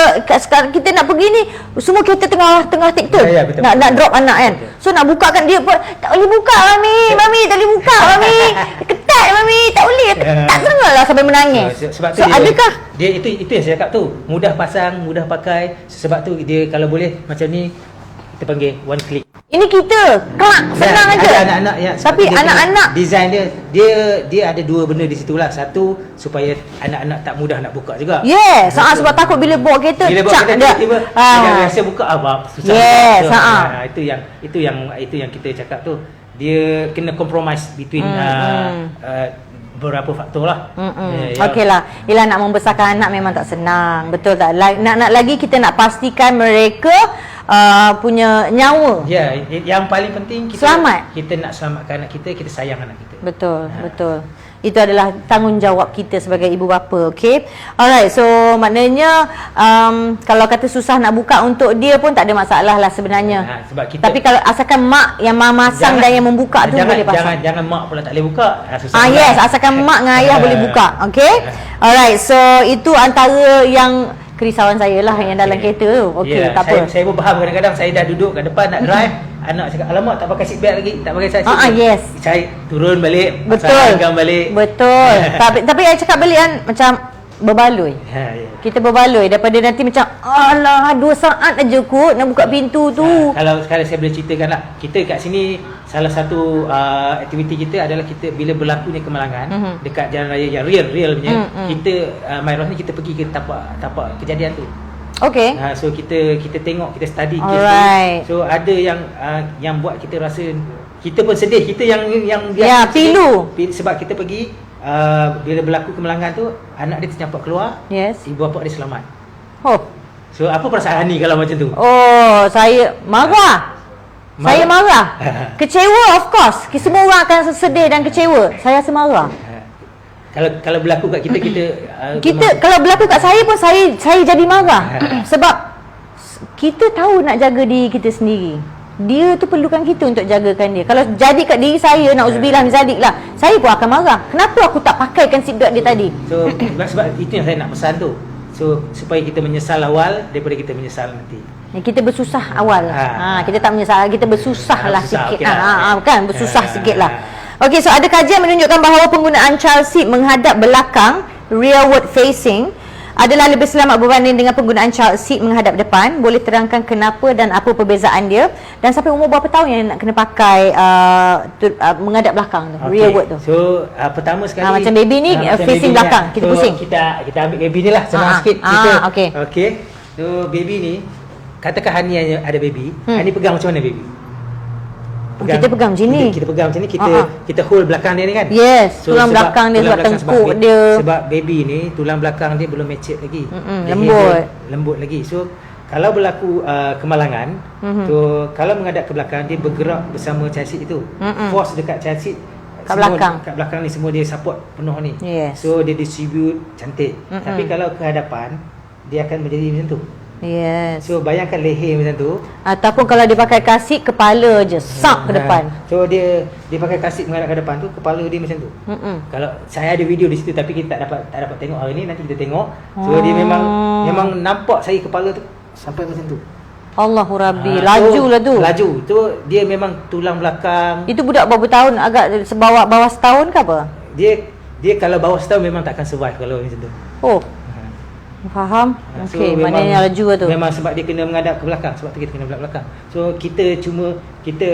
kita nak pergi ni, semua kereta tengah take turn, nak drop anak kan. So nak buka kan, dia pun tak boleh buka mami tak boleh buka mami, ketat mami, tak boleh, tak sangatlah sampai menangis. Sebab tu adakah dia itu yang saya cakap tu, mudah pasang, mudah pakai. Sebab tu dia kalau boleh macam ni, kita panggil one click. Ini kita kelak senang aja. Ada anak-anak yang tapi anak-anak design dia ada dua benda di situlah. Satu, supaya anak-anak tak mudah nak buka juga. Yes, sebab takut bila bawa kereta cak dia. Dia rasa buka susah. Yes, itu yang kita cakap tu. Dia kena compromise between beberapa faktor lah. Okey lah. Yelah, nak membesarkan anak memang tak senang. Betul tak? Nak lagi kita nak pastikan mereka punya nyawa. Yang paling penting kita selamat. Kita nak selamatkan anak kita, kita sayang anak kita. Betul. Itu adalah tanggungjawab kita sebagai ibu bapa. Okay. Alright, so maknanya kalau kata susah nak buka untuk dia pun tak ada masalah lah sebenarnya. Sebab kita, tapi kalau asalkan mak yang memasang dan yang membuka tu boleh pasang. Jangan mak pula tak boleh buka. Yes, asalkan mak dengan ayah boleh buka. Okay. Alright, so itu antara yang kerisauan saya lah yang dalam kereta tu. Okey, tak apa. Saya pun faham kadang-kadang saya dah duduk kat depan nak drive, anak cakap alamak tak pakai seat belt lagi, tak pakai seat belt. Yes. Saya turun balik, pasang balik. Betul. tapi saya cakap balik kan macam berbaloi. Kita berbaloi daripada nanti macam alah 2 saat aja kot nak buka pintu tu. Kalau sekali saya boleh ceritakan lah, kita kat sini salah satu aktiviti kita adalah kita bila berlakunya kemalangan dekat jalan raya yang real punya, kita Myros ni kita pergi ke tapak kejadian tu. Okey. So kita tengok, kita study case Alright. tu. So ada yang buat kita rasa kita pun sedih, kita yang Ya, pilu. sebab kita pergi bila berlaku kemalangan tu, anak dia tercampak keluar, Yes. ibu bapa dia selamat. Oh. So apa perasaan ni kalau macam tu? Oh, saya marah. Saya marah. Kecewa, of course. Semua orang akan sedih dan kecewa. Saya rasa marah. Kalau berlaku kat kita Kalau berlaku kat saya pun saya jadi marah. Sebab kita tahu nak jaga diri kita sendiri. Dia tu perlukan kita untuk jagakan dia. Kalau jadi kat diri saya, na'udzubillah min zalik lah, saya pun akan marah. Kenapa aku tak pakaikan seatbelt dia tadi? So sebab itu yang saya nak pesan tu. So supaya kita menyesal awal daripada kita menyesal nanti. Kita bersusah awal. Kita tak menyesal, kita bersusah lah Bersusah, sikit. okey lah. Kan bersusah sikit lah. Okey, so ada kajian menunjukkan bahawa penggunaan child seat menghadap belakang, rearward facing, adalah lebih selamat berbanding dengan penggunaan child seat menghadap depan. Boleh terangkan kenapa dan apa perbezaan dia, dan sampai umur berapa tahun yang nak kena pakai menghadap belakang tu, rearward tu? So pertama sekali macam baby ni macam facing baby belakang, kita so, pusing. Kita ambil baby ni lah, senang sikit kita. Okey. So baby ni, katakan Hani ada baby, Hani pegang macam mana baby? Kita pegang macam ni. Kita pegang macam ni, kita hold belakang dia ni kan. Yes, tulang belakang dia, sebab tengkuk dia. Sebab baby ni tulang belakang dia belum mature lagi. Lembut lagi. So kalau berlaku kemalangan, so kalau menghadap ke belakang, dia bergerak bersama chassis itu. Force dekat chassis kat belakang. Kat belakang ni semua dia support penuh ni. Yes. So dia distribute cantik. Tapi kalau ke hadapan, dia akan menjadi macam tu. Yes. So bayangkan leher macam tu, ataupun kalau dia pakai kasut, kepala je sak ke depan. So dia pakai kasut menghadap ke depan tu, kepala dia macam tu. Kalau saya ada video di situ tapi kita tak dapat tengok hari ni, nanti kita tengok. So dia memang nampak saya kepala tu sampai macam tu. Allahu Rabbi, laju lah tu. Laju. Tu dia memang tulang belakang. Itu budak berapa tahun? Agak bawah setahun ke apa? Dia kalau bawah setahun memang takkan survive kalau macam tu. Oh. Faham? So, Okey, maknanya laju lah tu. Memang sebab dia kena menghadap ke belakang, sebab tu kita kena belakang. So kita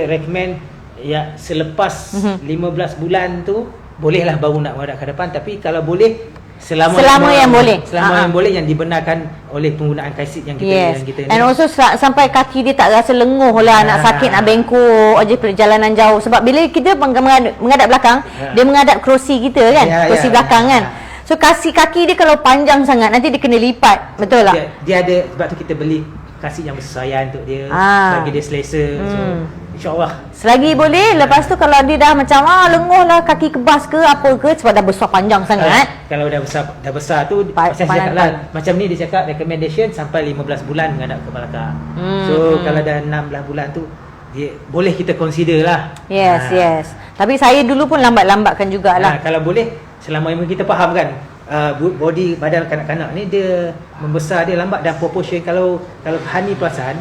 recommend ya selepas 15 bulan tu bolehlah baru nak menghadap ke depan, tapi kalau boleh selama yang boleh, yang dibenarkan oleh penggunaan kasit yang kita And also sampai kaki dia tak rasa lenguh lah, nak sakit, nak bengkok aja perjalanan jauh. Sebab bila kita menghadap belakang, dia menghadap kerusi kita kan, kerusi belakang kan. So kaki dia kalau panjang sangat, nanti dia kena lipat. Betul tak? Dia ada, sebab tu kita beli kasih yang bersesuaian untuk dia, bagi dia selesa. So insyaAllah selagi boleh. Lepas tu kalau dia dah macam lenguh lah, kaki kebas ke apa ke, sebab dah besar panjang sangat. Kalau dah besar tu saya cakap lah, macam ni dia cakap recommendation sampai 15 bulan menghadap ke belakang. So kalau dah 16 bulan tu, dia boleh kita consider lah. Yes. Tapi saya dulu pun lambat-lambatkan jugalah. Kalau boleh, selama yang kita faham kan, body badan kanak-kanak ni dia membesar, dia lambat, dan proportion kalau Hani perasan,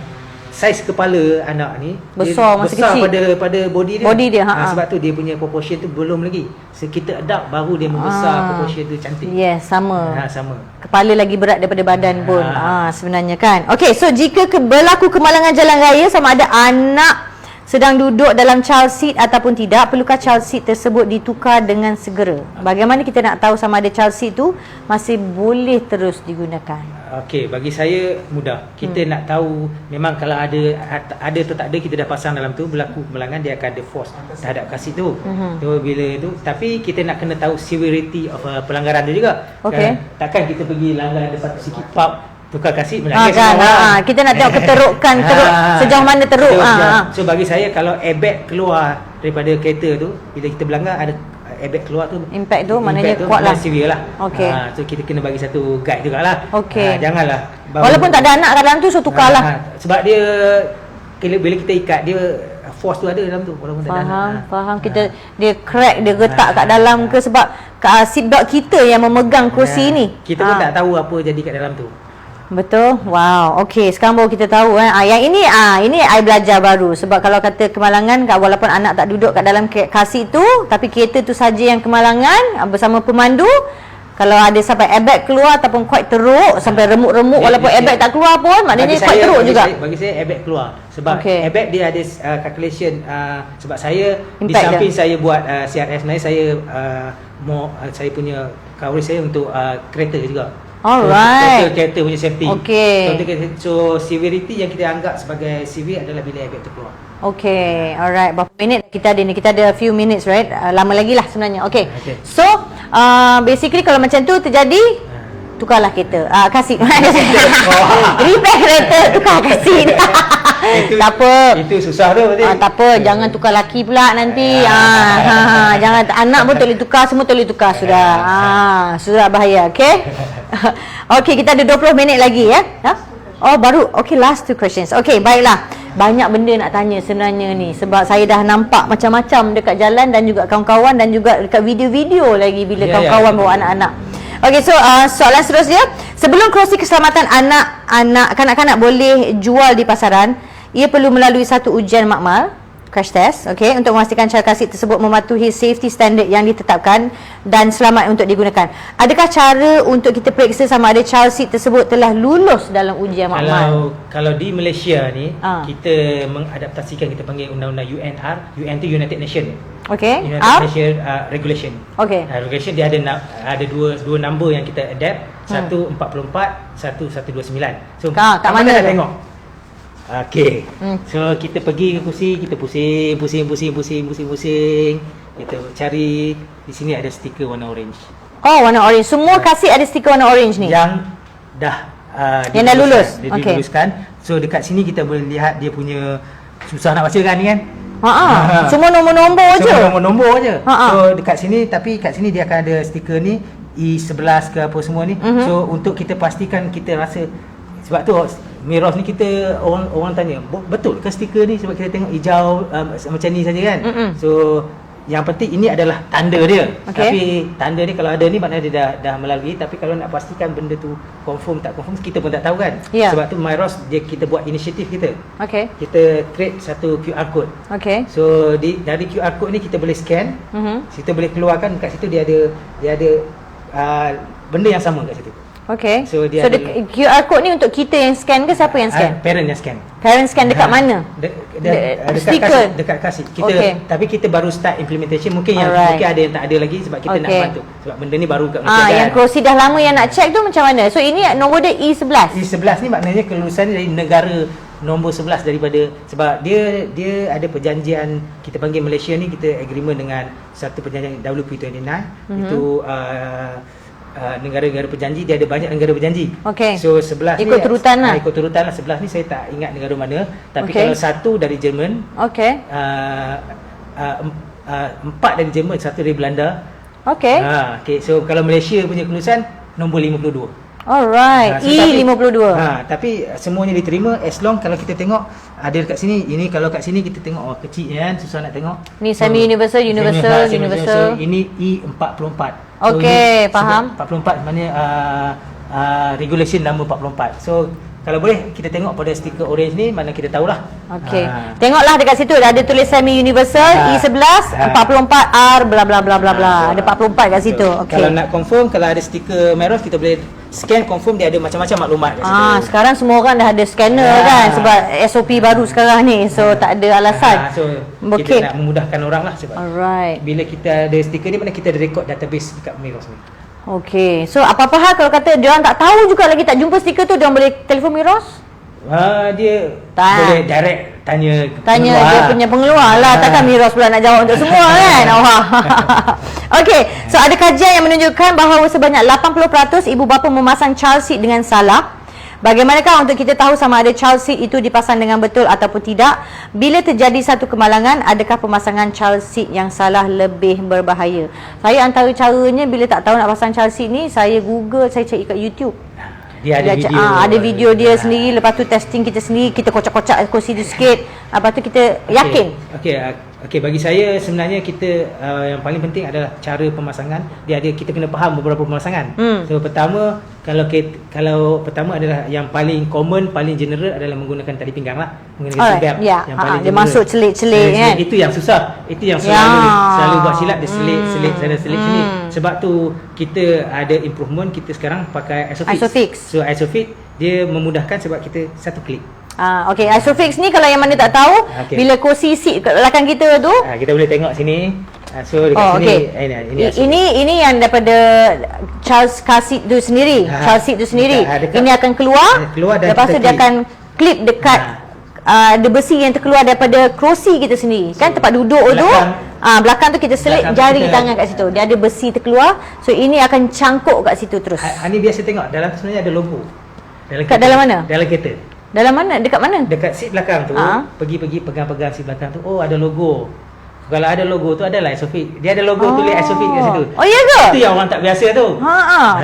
saiz kepala anak ni besar masa kecil pada body dia. Sebab tu dia punya proportion tu belum lagi. So kita adapt baru dia membesar, proportion tu cantik. Yes, sama. Sama. Kepala lagi berat daripada badan pun. Sebenarnya kan. Okey, so jika berlaku kemalangan jalan raya, sama ada anak sedang duduk dalam child seat ataupun tidak, perlukah child seat tersebut ditukar dengan segera? Bagaimana kita nak tahu sama ada child seat tu masih boleh terus digunakan? Okey, bagi saya mudah. Kita nak tahu, memang kalau ada atau tak ada, kita dah pasang dalam tu, berlaku kemalangan, dia akan ada force terhadap kasut tu. So bila tu, tapi kita nak kena tahu severity of pelanggaran tu juga. Takkan kita pergi langgar depan tu sikit, tukar kasih menangis kita nak tengok keterukan sejauh mana teruk. So bagi saya, kalau airbag keluar daripada kereta tu, bila kita berlanggar ada airbag keluar tu, impact tu maknanya kuat lah, severe lah. Okay. So kita kena bagi satu guide jugalah. Janganlah walaupun tak ada anak kat dalam tu, so tukarlah. Sebab dia bila kita ikat, dia force tu ada dalam tu, walaupun tak ada anak. Faham. Dia crack, dia retak kat dalam ke, sebab seatbelt kita yang memegang kursi ni. Kita pun tak tahu apa jadi kat dalam tu. Betul. Wow. Okey, sekarang baru kita tahu yang ini I belajar baru. Sebab kalau kata kemalangan, walaupun anak tak duduk kat dalam kasih tu, tapi kereta tu saja yang kemalangan bersama pemandu, Kalau ada sampai airbag keluar ataupun quite teruk sampai remuk-remuk walaupun airbag tak keluar pun maknanya quite teruk juga. Bagi saya airbag keluar sebab Okey. airbag dia ada calculation sebab saya di Impact samping dia. saya buat CRS sebenarnya saya saya punya coverage saya untuk kereta juga. Alright. Kereta punya safety. Okey. So severity yang kita anggap sebagai severe adalah bila airbag tu keluar. Okay, alright. Berapa minit kita ada ni? Kita ada a few minutes, right? Lama lagi lah sebenarnya. Okay. Okay. So, basically kalau macam tu terjadi, tukarlah kereta. Kasih. Repair kereta, tukar kasih. Tak apa. Itu susah tu berarti. Tak apa, jangan tukar laki pula nanti. Jangan, anak pun tak boleh tukar, semua tak boleh tukar sudah. Sudah bahaya, okay? Okay, kita ada 20 minit lagi ya. Oh, baru. Okay, last 2 questions. Okay, baiklah. Banyak benda nak tanya sebenarnya ni sebab saya dah nampak macam-macam dekat jalan dan juga kawan-kawan dan juga dekat video-video lagi bila kawan-kawan bawa anak-anak. Okay, so soalan seterusnya, sebelum kerusi keselamatan kanak-kanak boleh jual di pasaran, ia perlu melalui satu ujian makmal, crash test, okay, untuk memastikan child car seat tersebut mematuhi safety standard yang ditetapkan dan selamat untuk digunakan. Adakah cara untuk kita periksa sama ada child seat tersebut telah lulus dalam ujian makmal? Kalau di Malaysia ni kita mengadaptasikan, kita panggil undang-undang UNR. UN tu United Nation. Okay. United Nation regulation. Okay. Regulation dia ada dua number yang kita adapt. Satu 44, satu 129. So kat mana nak tu? tengok? Okay. So kita pergi ke kursi, kita pusing. Kita cari, di sini ada stiker warna orange. Oh, warna orange. Semua kasih ada stiker warna orange ni. Yang dah yang dah lulus. Okay. Diluluskan. So dekat sini kita boleh lihat dia punya, susah nak baca kan ni kan? Semua nombor-nombor je. Semua nombor je. So dekat sini, tapi kat sini dia akan ada stiker ni E11 ke apa semua ni. So untuk kita pastikan, kita rasa, sebab tu Miros ni kita orang tanya, betul ke stiker ni? Sebab kita tengok hijau macam ni saja kan. So yang penting ini adalah tanda dia. Tapi tanda ni kalau ada ni maknanya dia dah melalui. Tapi kalau nak pastikan benda tu confirm tak confirm, kita pun tak tahu kan. Sebab tu Miros kita buat inisiatif kita. Kita create satu QR code. So dari QR code ni kita boleh scan. Kita boleh keluarkan kat situ dia ada benda yang sama kat situ. So QR code ni untuk kita yang scan ke siapa yang scan? Parent yang scan. Parent scan dekat mana? Stiker dekat kasih. Tapi kita baru start implementation. Mungkin mungkin ada yang tak ada lagi sebab kita nak bantu. Sebab benda ni baru kat Malaysia. Yang kerusi dah lama yang nak check tu macam mana? So ini nombor dia E11. E11 ni maknanya kelulusan dari negara nombor 11 daripada, sebab dia ada perjanjian, kita panggil Malaysia ni, kita agreement dengan satu perjanjian WP29. Itu negara-negara berjanji, dia ada banyak negara berjanji. So 11 ikut ni turutan lah. Ikut turutan lah. 11 ni saya tak ingat negara mana. Tapi kalau satu dari Jerman, 4 dari Jerman, satu dari Belanda. So kalau Malaysia punya kelulusan nombor 52. Alright, E52. Tapi semuanya diterima as long kalau kita tengok ada dekat sini. Ini kalau kat sini kita tengok kecil kan, susah nak tengok. Ni semi universal. Ini E44. Faham. 44 sebenarnya regulation number 44. So kalau boleh kita tengok pada stiker orange ni, mana kita tahulah. Tengoklah dekat situ ada tulis semi universal E11 44R bla bla bla bla bla. Ada 44 kat situ. Kalau nak confirm, kalau ada stiker merah kita boleh scan confirm, dia ada macam-macam maklumat kat situ. Sekarang semua orang dah ada scanner kan, sebab SOP baru sekarang ni. So tak ada alasan. So kita nak memudahkan orang lah sebab bila kita ada stiker ni, mana kita ada record database dekat Miros ni. So apa-apa hal kalau kata dia orang tak tahu juga lagi, tak jumpa stiker tu, dia orang boleh telefon Miros? Dia boleh direct tanya dia punya pengeluar lah. Takkan Miros pula nak jawab untuk semua kan. So ada kajian yang menunjukkan bahawa sebanyak 80% ibu bapa memasang child seat dengan salah. Bagaimanakah untuk kita tahu sama ada child seat itu dipasang dengan betul ataupun tidak? Bila terjadi satu kemalangan, adakah pemasangan child seat yang salah lebih berbahaya? Saya antara caranya bila tak tahu nak pasang child seat ni, saya Google, saya cari kat YouTube. Dia ada video dia sendiri. Lepas tu testing kita sendiri, kita kocak-kocak kursi tu sikit. Lepas tu kita yakin. Okey, bagi saya sebenarnya kita yang paling penting adalah cara pemasangan. Kita kena faham beberapa pemasangan. So pertama, kalau pertama adalah yang paling common, paling general adalah menggunakan tali pinggang lah, menggunakan seatbelt. Ya. Yang paling Dia general. masuk celik-celik kan. Itu yang susah. Itu yang selalu buat silap, dia selit sana selit sini. Sebab tu kita ada improvement, kita sekarang pakai Isofix. So Isofix dia memudahkan sebab kita satu klik. Okey, Isofix ni kalau yang mana tak tahu, bila kursi seat kat belakang kita tu, kita boleh tengok sini. So dekat sini ini yang daripada Charles car seat tu sendiri. Charles seat tu sendiri. Ini akan keluar dan lepas tu dia akan clip dekat ada besi yang terkeluar daripada kerusi kita sendiri. Kan tempat duduk tu. Belakang tu kita selit jari tangan kat situ. Dia ada besi terkeluar. So ini akan cangkuk kat situ terus. Ini biasa tengok dalam tu sebenarnya ada logo. Dalam mana? Dalam kereta. Dalam mana? Dekat mana? Dekat seat belakang tu. Pergi pegang seat belakang tu. Oh, ada logo. Kalau ada logo tu adalah Isofix. Dia ada logo tulis Isofix kat situ. Oh, ya ke? Itu yang orang tak biasa tu.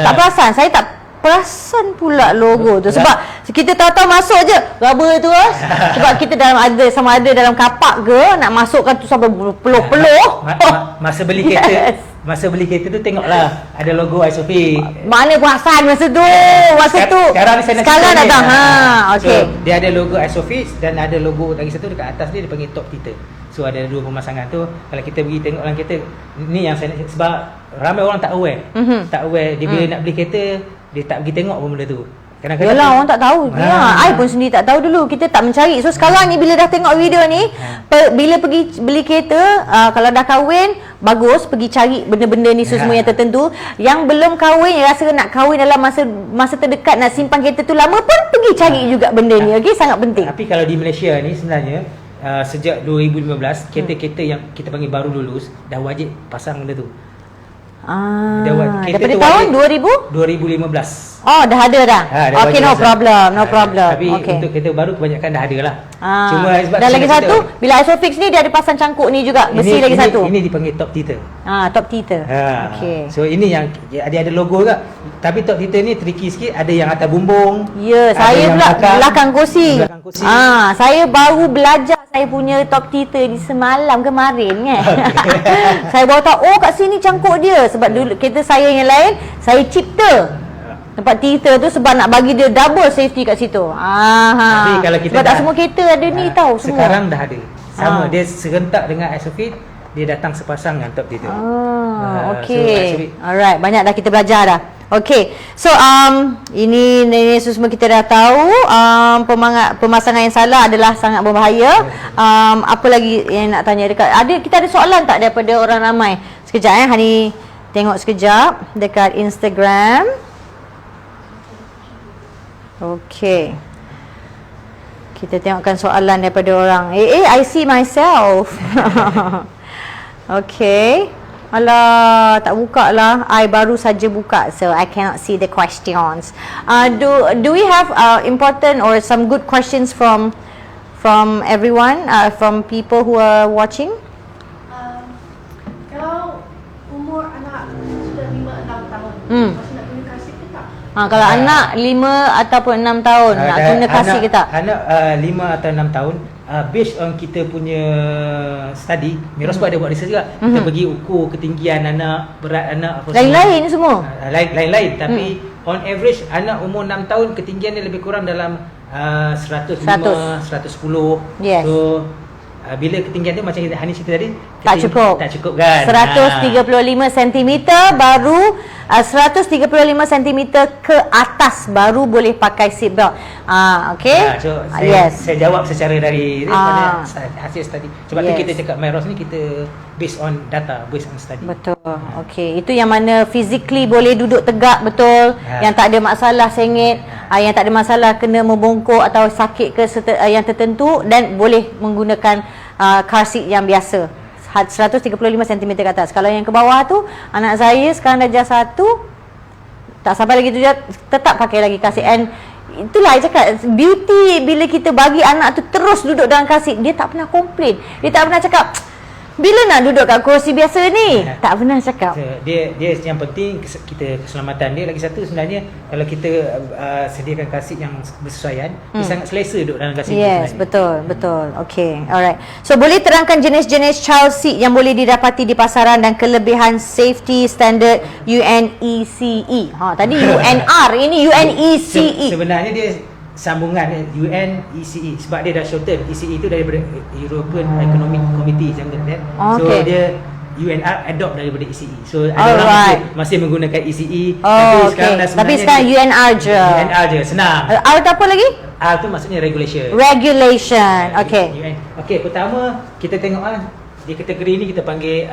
Tak perasan. Saya tak perasan pula logo tu. Sebab kita tahu-tahu masuk je rubber tu. Sebab kita sama ada dalam kapak ke nak masukkan tu sampai peluh-peluh. Masa beli kereta. Masa beli kereta tu tengoklah ada logo Isofix. Mana perasan masa tu? Sekarang datang. Okey. So, dia ada logo Isofix dan ada logo lagi satu dekat atas dia panggil top titer. So ada dua pemasangan tu. Kalau kita pergi tengok dalam kereta, ni yang saya nak, sebab ramai orang tak aware. Tak aware dia bila nak beli kereta, dia tak pergi tengok pun benda tu. Kadang-kadang yalah, orang tak tahu. I pun sendiri tak tahu dulu. Kita tak mencari. So sekarang ni bila dah tengok video ni, bila pergi beli kereta, kalau dah kahwin, bagus pergi cari benda-benda ni semua yang tertentu. Yang belum kahwin, yang rasa nak kahwin dalam masa terdekat, nak simpan kereta tu lama pun pergi cari juga benda ni. Okey, sangat penting. Tapi kalau di Malaysia ni sebenarnya sejak 2015, kereta-kereta yang kita panggil baru lulus dah wajib pasang benda tu. Daripada tahun 2015. Oh, dah ada dah. Okey, no problem. Tapi untuk kereta baru kebanyakan dah ada lah. Cuma sebab dan lagi satu, bila Isofix ni dia ada pasang cangkuk ni juga, besi lagi satu. Ini dipanggil top titer. Top titer. Okey. So ini yang dia ada logo juga. Tapi top titer ni tricky sikit, ada yang atas bumbung. Ya, saya pula belakang kursi. Saya baru belajar saya punya top titer di semalam kemarin kan. Saya baru tahu kat sini cangkuk dia sebab dulu kereta saya yang lain saya cipta tempat titer tu sebab nak bagi dia double safety kat situ. Tapi kalau kita sebab tak semua kereta ada ni tahu semua. Sekarang dah ada. Sama dia serentak dengan Isofix, dia datang sepasang dengan top titer. Okey. Alright, banyak dah kita belajar dah. Okey. So ini semua kita dah tahu. Pemasangan yang salah adalah sangat berbahaya. Apa lagi yang nak tanya kita ada soalan tak daripada orang ramai? Sekejap Hani tengok sekejap dekat Instagram. Okey. Kita tengokkan soalan daripada orang. I see myself. Okey. Alah, tak buka lah. I baru saja buka, so I cannot see the questions. Do we have important or some good questions from everyone, from people who are watching? Kalau umur anak sudah 5-6 tahun, masih nak guna kasih ke tak? Kalau anak 5 ataupun 6 tahun nak guna kasih ke tak? Anak 5 atau 6 tahun, based on kita punya study, Miros pun ada buat research juga. Kita pergi ukur ketinggian anak, berat anak apa lain-lain semua. Lain-lain, tapi on average anak umur 6 tahun ketinggian dia lebih kurang dalam 105, 110. Yes. So bila ketinggian dia macam Hani cerita tadi, tak cukup kan. 135 cm baru 135 cm ke atas baru boleh pakai seat belt. Okey. So yes. Saya jawab secara dari hasil study. Sebab tu kita cakap Myros ni kita based on data, based on study. Betul. Okey, itu yang mana physically boleh duduk tegak betul, yang tak ada masalah sengit, yang tak ada masalah kena membongkok atau sakit ke yang tertentu, dan boleh menggunakan car seat yang biasa 135 cm ke atas. Kalau yang ke bawah tu, anak saya sekarang darjah 1, tak sampai lagi tu dia tetap pakai lagi car seat. And itulah saya cakap, beauty bila kita bagi anak tu terus duduk dalam car seat, dia tak pernah komplain, dia tak pernah cakap Bila nak duduk kat kursi biasa ni? Tak pernah cakap. So, dia yang penting kita keselamatan dia. Lagi satu sebenarnya kalau kita sediakan kasut yang bersesuaian, dia sangat selesa duduk dalam kasut Yes, itu. betul. Okay, alright. So boleh terangkan jenis-jenis child seat yang boleh didapati di pasaran dan kelebihan safety standard UNECE. Tadi UNR, ini UNECE. Sebenarnya dia sambungan UNECE sebab dia dah shorten. ECE itu daripada European Economic Committee macam tu kan. So Okay. dia UNR adopt daripada ECE. So ada Alright. orang masih menggunakan ECE Oh, sekarang dah Tapi sebenarnya sekarang UNR je. UNR je, senang. R tu apa lagi? R tu maksudnya regulation. Regulation. Okay. UN. Okey, pertama kita tengok di kategori ni kita panggil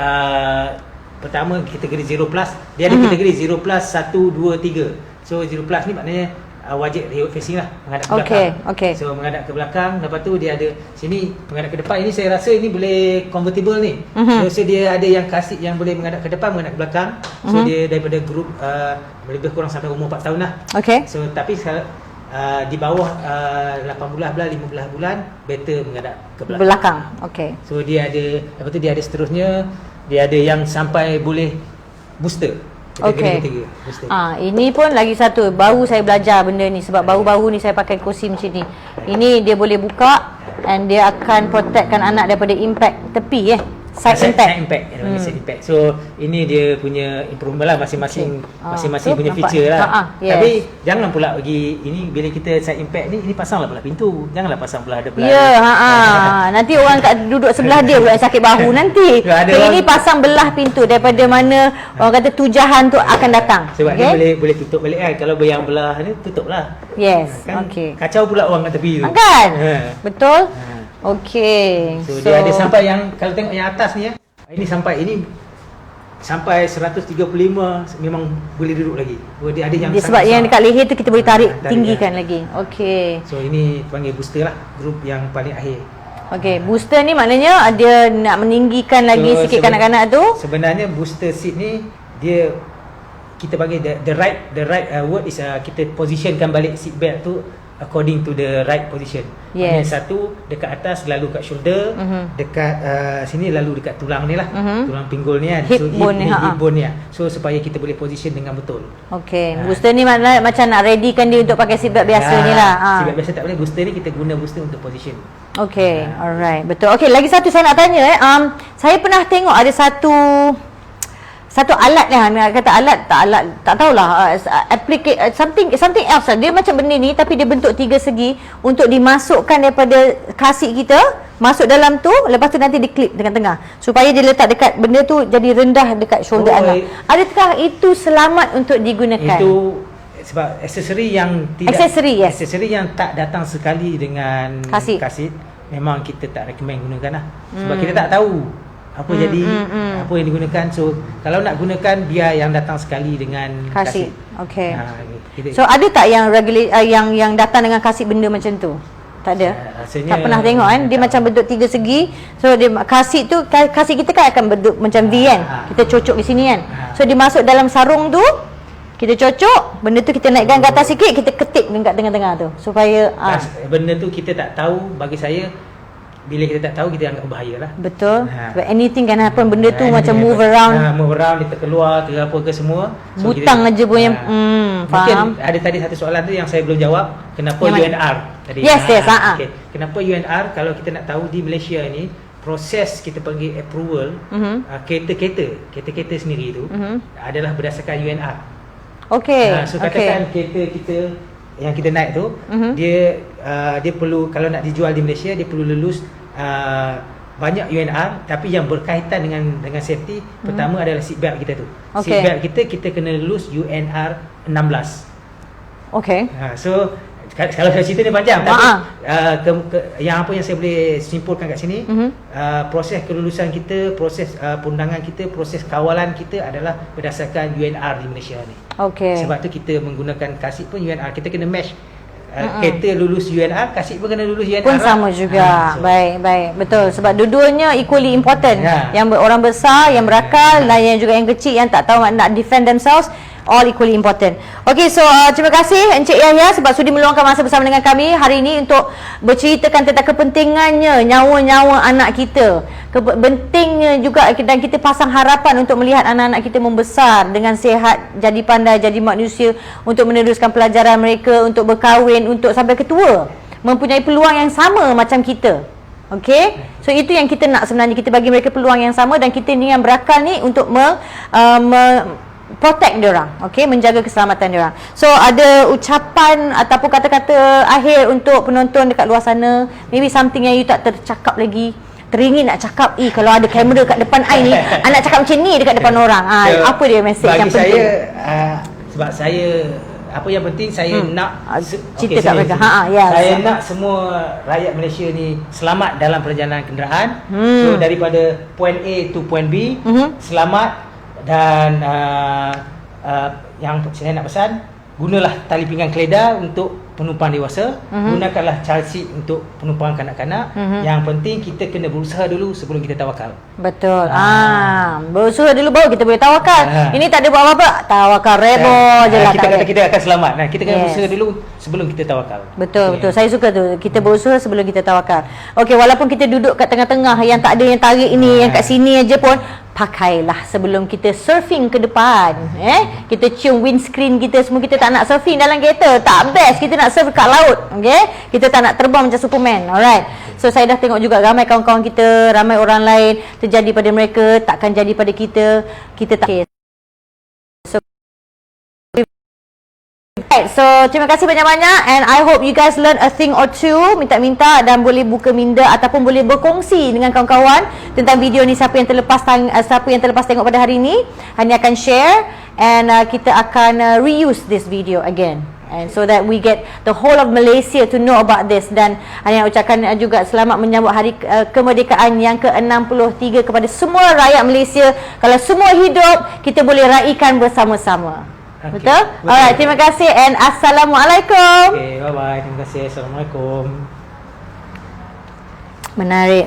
pertama kategori 0 plus. Dia ada kategori 0 plus 1 2 3. So 0 plus ni maknanya wajib rearward facing lah, menghadap ke belakang. Okay. So menghadap ke belakang, lepas tu dia ada sini menghadap ke depan. Ini saya rasa ini boleh convertible ni. So dia ada yang kasih yang boleh menghadap ke depan, menghadap ke belakang. So dia daripada grup lebih kurang sampai umur 4 tahun lah. Okay. So tapi di bawah 18 bulan, 15 bulan better menghadap ke belakang. Belakang. Okay. So dia ada, lepas tu dia ada seterusnya, dia ada yang sampai boleh booster. Okey. Ketiga, booster. Ini pun lagi satu. Baru saya belajar benda ni sebab baru-baru ni saya pakai kursi macam ni. Ini dia boleh buka and dia akan protectkan anak daripada impact tepi Side impact. Side impact. So ini dia punya improvement lah masing-masing masing-masing tu punya nampak. feature lah. Yes. Tapi jangan pula bagi ini bila kita side impact ni, ini pasanglah belah pintu. Janganlah pasang belah ada belah. Ya, nanti orang kat duduk sebelah dia pula sakit bahu nanti. Ada So orang- ini pasang belah pintu daripada mana orang kata tujahan tu akan datang. Sebab ni boleh tutup balik kan. Kalau yang belah ni tutup lah. Yes. Kan Okey. kacau pula orang kat tepi tu. Kan? Ha. Betul? Okey. So, dia ada sampai yang kalau tengok yang atas ni ini sampai 135 memang boleh duduk lagi. Dia ada yang Dia sebab yang dekat leher tu kita boleh tarik tarik, tinggikan lagi. Okey. So ini panggil booster lah, grup yang paling akhir. Okey, booster ni maknanya dia nak meninggikan lagi So, sikit kanak-kanak tu. Sebenarnya booster seat ni dia kita panggil the right word is kita positionkan balik seat belt tu according to the right position. Yes. Maknanya satu dekat atas lalu kat shoulder, dekat sini lalu dekat tulang ni lah, tulang pinggul ni kan. Hip bone ni, hip bone ni. So supaya kita boleh position dengan betul. Okey, booster ni maknanya macam nak readykan dia untuk pakai seatbelt biasa ni lah. Seatbelt biasa tak boleh, booster ni kita guna booster untuk position. Okey, alright, betul. Okey, lagi satu saya nak tanya saya pernah tengok ada satu alat lah, nak kata alat tak tahulah, something else lah. Dia macam benda ni tapi dia bentuk tiga segi untuk dimasukkan daripada kasut kita masuk dalam tu, lepas tu nanti diklip tengah-tengah supaya dia letak dekat benda tu jadi rendah dekat shoulder anak. Adakah itu selamat untuk digunakan? Itu sebab aksesori yang tidak Aksesori, yes. aksesori yang tak datang sekali dengan Kasut. memang kita tak recommend gunakan lah. Sebab kita tak tahu apa apa yang digunakan. So kalau nak gunakan biar yang datang sekali dengan Kasut. Okey. kita, So ada tak yang yang datang dengan kasut benda macam tu? Tak ada. rasanya Tak pernah tengok kan. Dia macam bentuk tiga segi. So dia kasut tu, kasut kita kan akan bentuk macam V kan. Kita cocok di sini kan. So dia masuk dalam sarung tu, kita cocok, benda tu kita naikkan ke atas sikit, kita ketip dekat tengah-tengah tu supaya benda tu kita tak tahu. Bagi saya bila kita tak tahu kita anggap berbahaya lah. betul. Sebab anything can happen. Benda tu macam move move around, dia terkeluar ke apa ke semua. So butang aja pun yang mungkin faham. ada tadi satu soalan tu yang saya belum jawab. Kenapa Yang mana? UNR tadi? Yes. Okay. Kenapa UNR? Kalau kita nak tahu di Malaysia ni proses kita panggil approval kereta sendiri tu adalah berdasarkan UNR. Okey. So katakan kereta kita yang kita naik tu dia perlu, kalau nak dijual di Malaysia dia perlu lulus banyak UNR, tapi yang berkaitan dengan safety pertama adalah seat belt kita tu. Okay. Seat belt kita kena lulus UNR 16. Okey. So kalau saya cerita ni panjang, tapi yang saya boleh simpulkan kat sini, proses kelulusan kita, proses perundangan kita, proses kawalan kita adalah berdasarkan UNR di Malaysia ni. Okey. Sebab tu kita menggunakan kasut pun UNR, kita kena match. Kereta lulus UNR, kasut pun kena lulus UNR Pun sama juga. Baik, betul. Sebab dua-duanya equally important. Yang orang besar, yang berakal dan yang juga yang kecil yang tak tahu nak defend themselves, all equally important. Okay, so terima kasih Encik Yahya sebab sudi meluangkan masa bersama dengan kami hari ini untuk berceritakan tentang kepentingannya nyawa-nyawa anak kita. Pentingnya juga, dan kita pasang harapan untuk melihat anak-anak kita membesar dengan sihat, jadi pandai, jadi manusia, untuk meneruskan pelajaran mereka, untuk berkahwin, untuk sampai ke tua mempunyai peluang yang sama macam kita. Okay, so itu yang kita nak sebenarnya, kita bagi mereka peluang yang sama, dan kita ni yang berakal ni untuk protect diorang, okay, menjaga keselamatan diorang. So ada ucapan ataupun kata-kata akhir untuk penonton dekat luar sana, maybe something yang you tak tercakap lagi, teringin nak cakap, kalau ada kamera kat depan I ni, I nak cakap macam ni dekat depan orang. Apa dia mesej yang penting? Bagi saya, sebab saya, apa yang penting saya nak cerita kat mereka. Yes. Saya nak semua rakyat Malaysia ni selamat dalam perjalanan kenderaan. So daripada point A to point B, selamat, dan yang saya nak pesan, gunalah tali pinggang keledar untuk penumpang dewasa, gunakanlah child seat untuk penumpang kanak-kanak. Yang penting kita kena berusaha dulu sebelum kita tawakal. Betul. Berusaha dulu baru kita boleh tawakal. Ini tak ada buat apa-apa, tawakal rebo je lah. Kita kata kita akan selamat. Kita kena berusaha dulu sebelum kita tawakal. Betul. Saya suka tu. Kita berusaha sebelum kita tawakal. Okey, walaupun kita duduk kat tengah-tengah yang tak ada yang tarik ni, yang kat sini aja pun, pakailah sebelum kita surfing ke depan. Kita cium windscreen kita semua. Kita tak nak surfing dalam kereta, tak best. Kita nak surf kat laut. Okay? Kita tak nak terbang macam Superman. Alright. So saya dah tengok juga ramai kawan-kawan kita, ramai orang lain terjadi pada mereka, takkan jadi pada kita. Kita tak. Okay. So terima kasih banyak-banyak, and I hope you guys learn a thing or two, minta-minta, dan boleh buka minda ataupun boleh berkongsi dengan kawan-kawan tentang video ni. Siapa yang terlepas tengok pada hari ni, hanya akan share, and kita akan reuse this video again, and so that we get the whole of Malaysia to know about this. Dan hanya ucapkan juga selamat menyambut hari kemerdekaan yang ke-63 kepada semua rakyat Malaysia. Kalau semua hidup, kita boleh raikan bersama-sama. Okay. Betul? Alright, terima kasih, and Assalamualaikum. Okay, bye-bye. Terima kasih. Assalamualaikum. Menarik.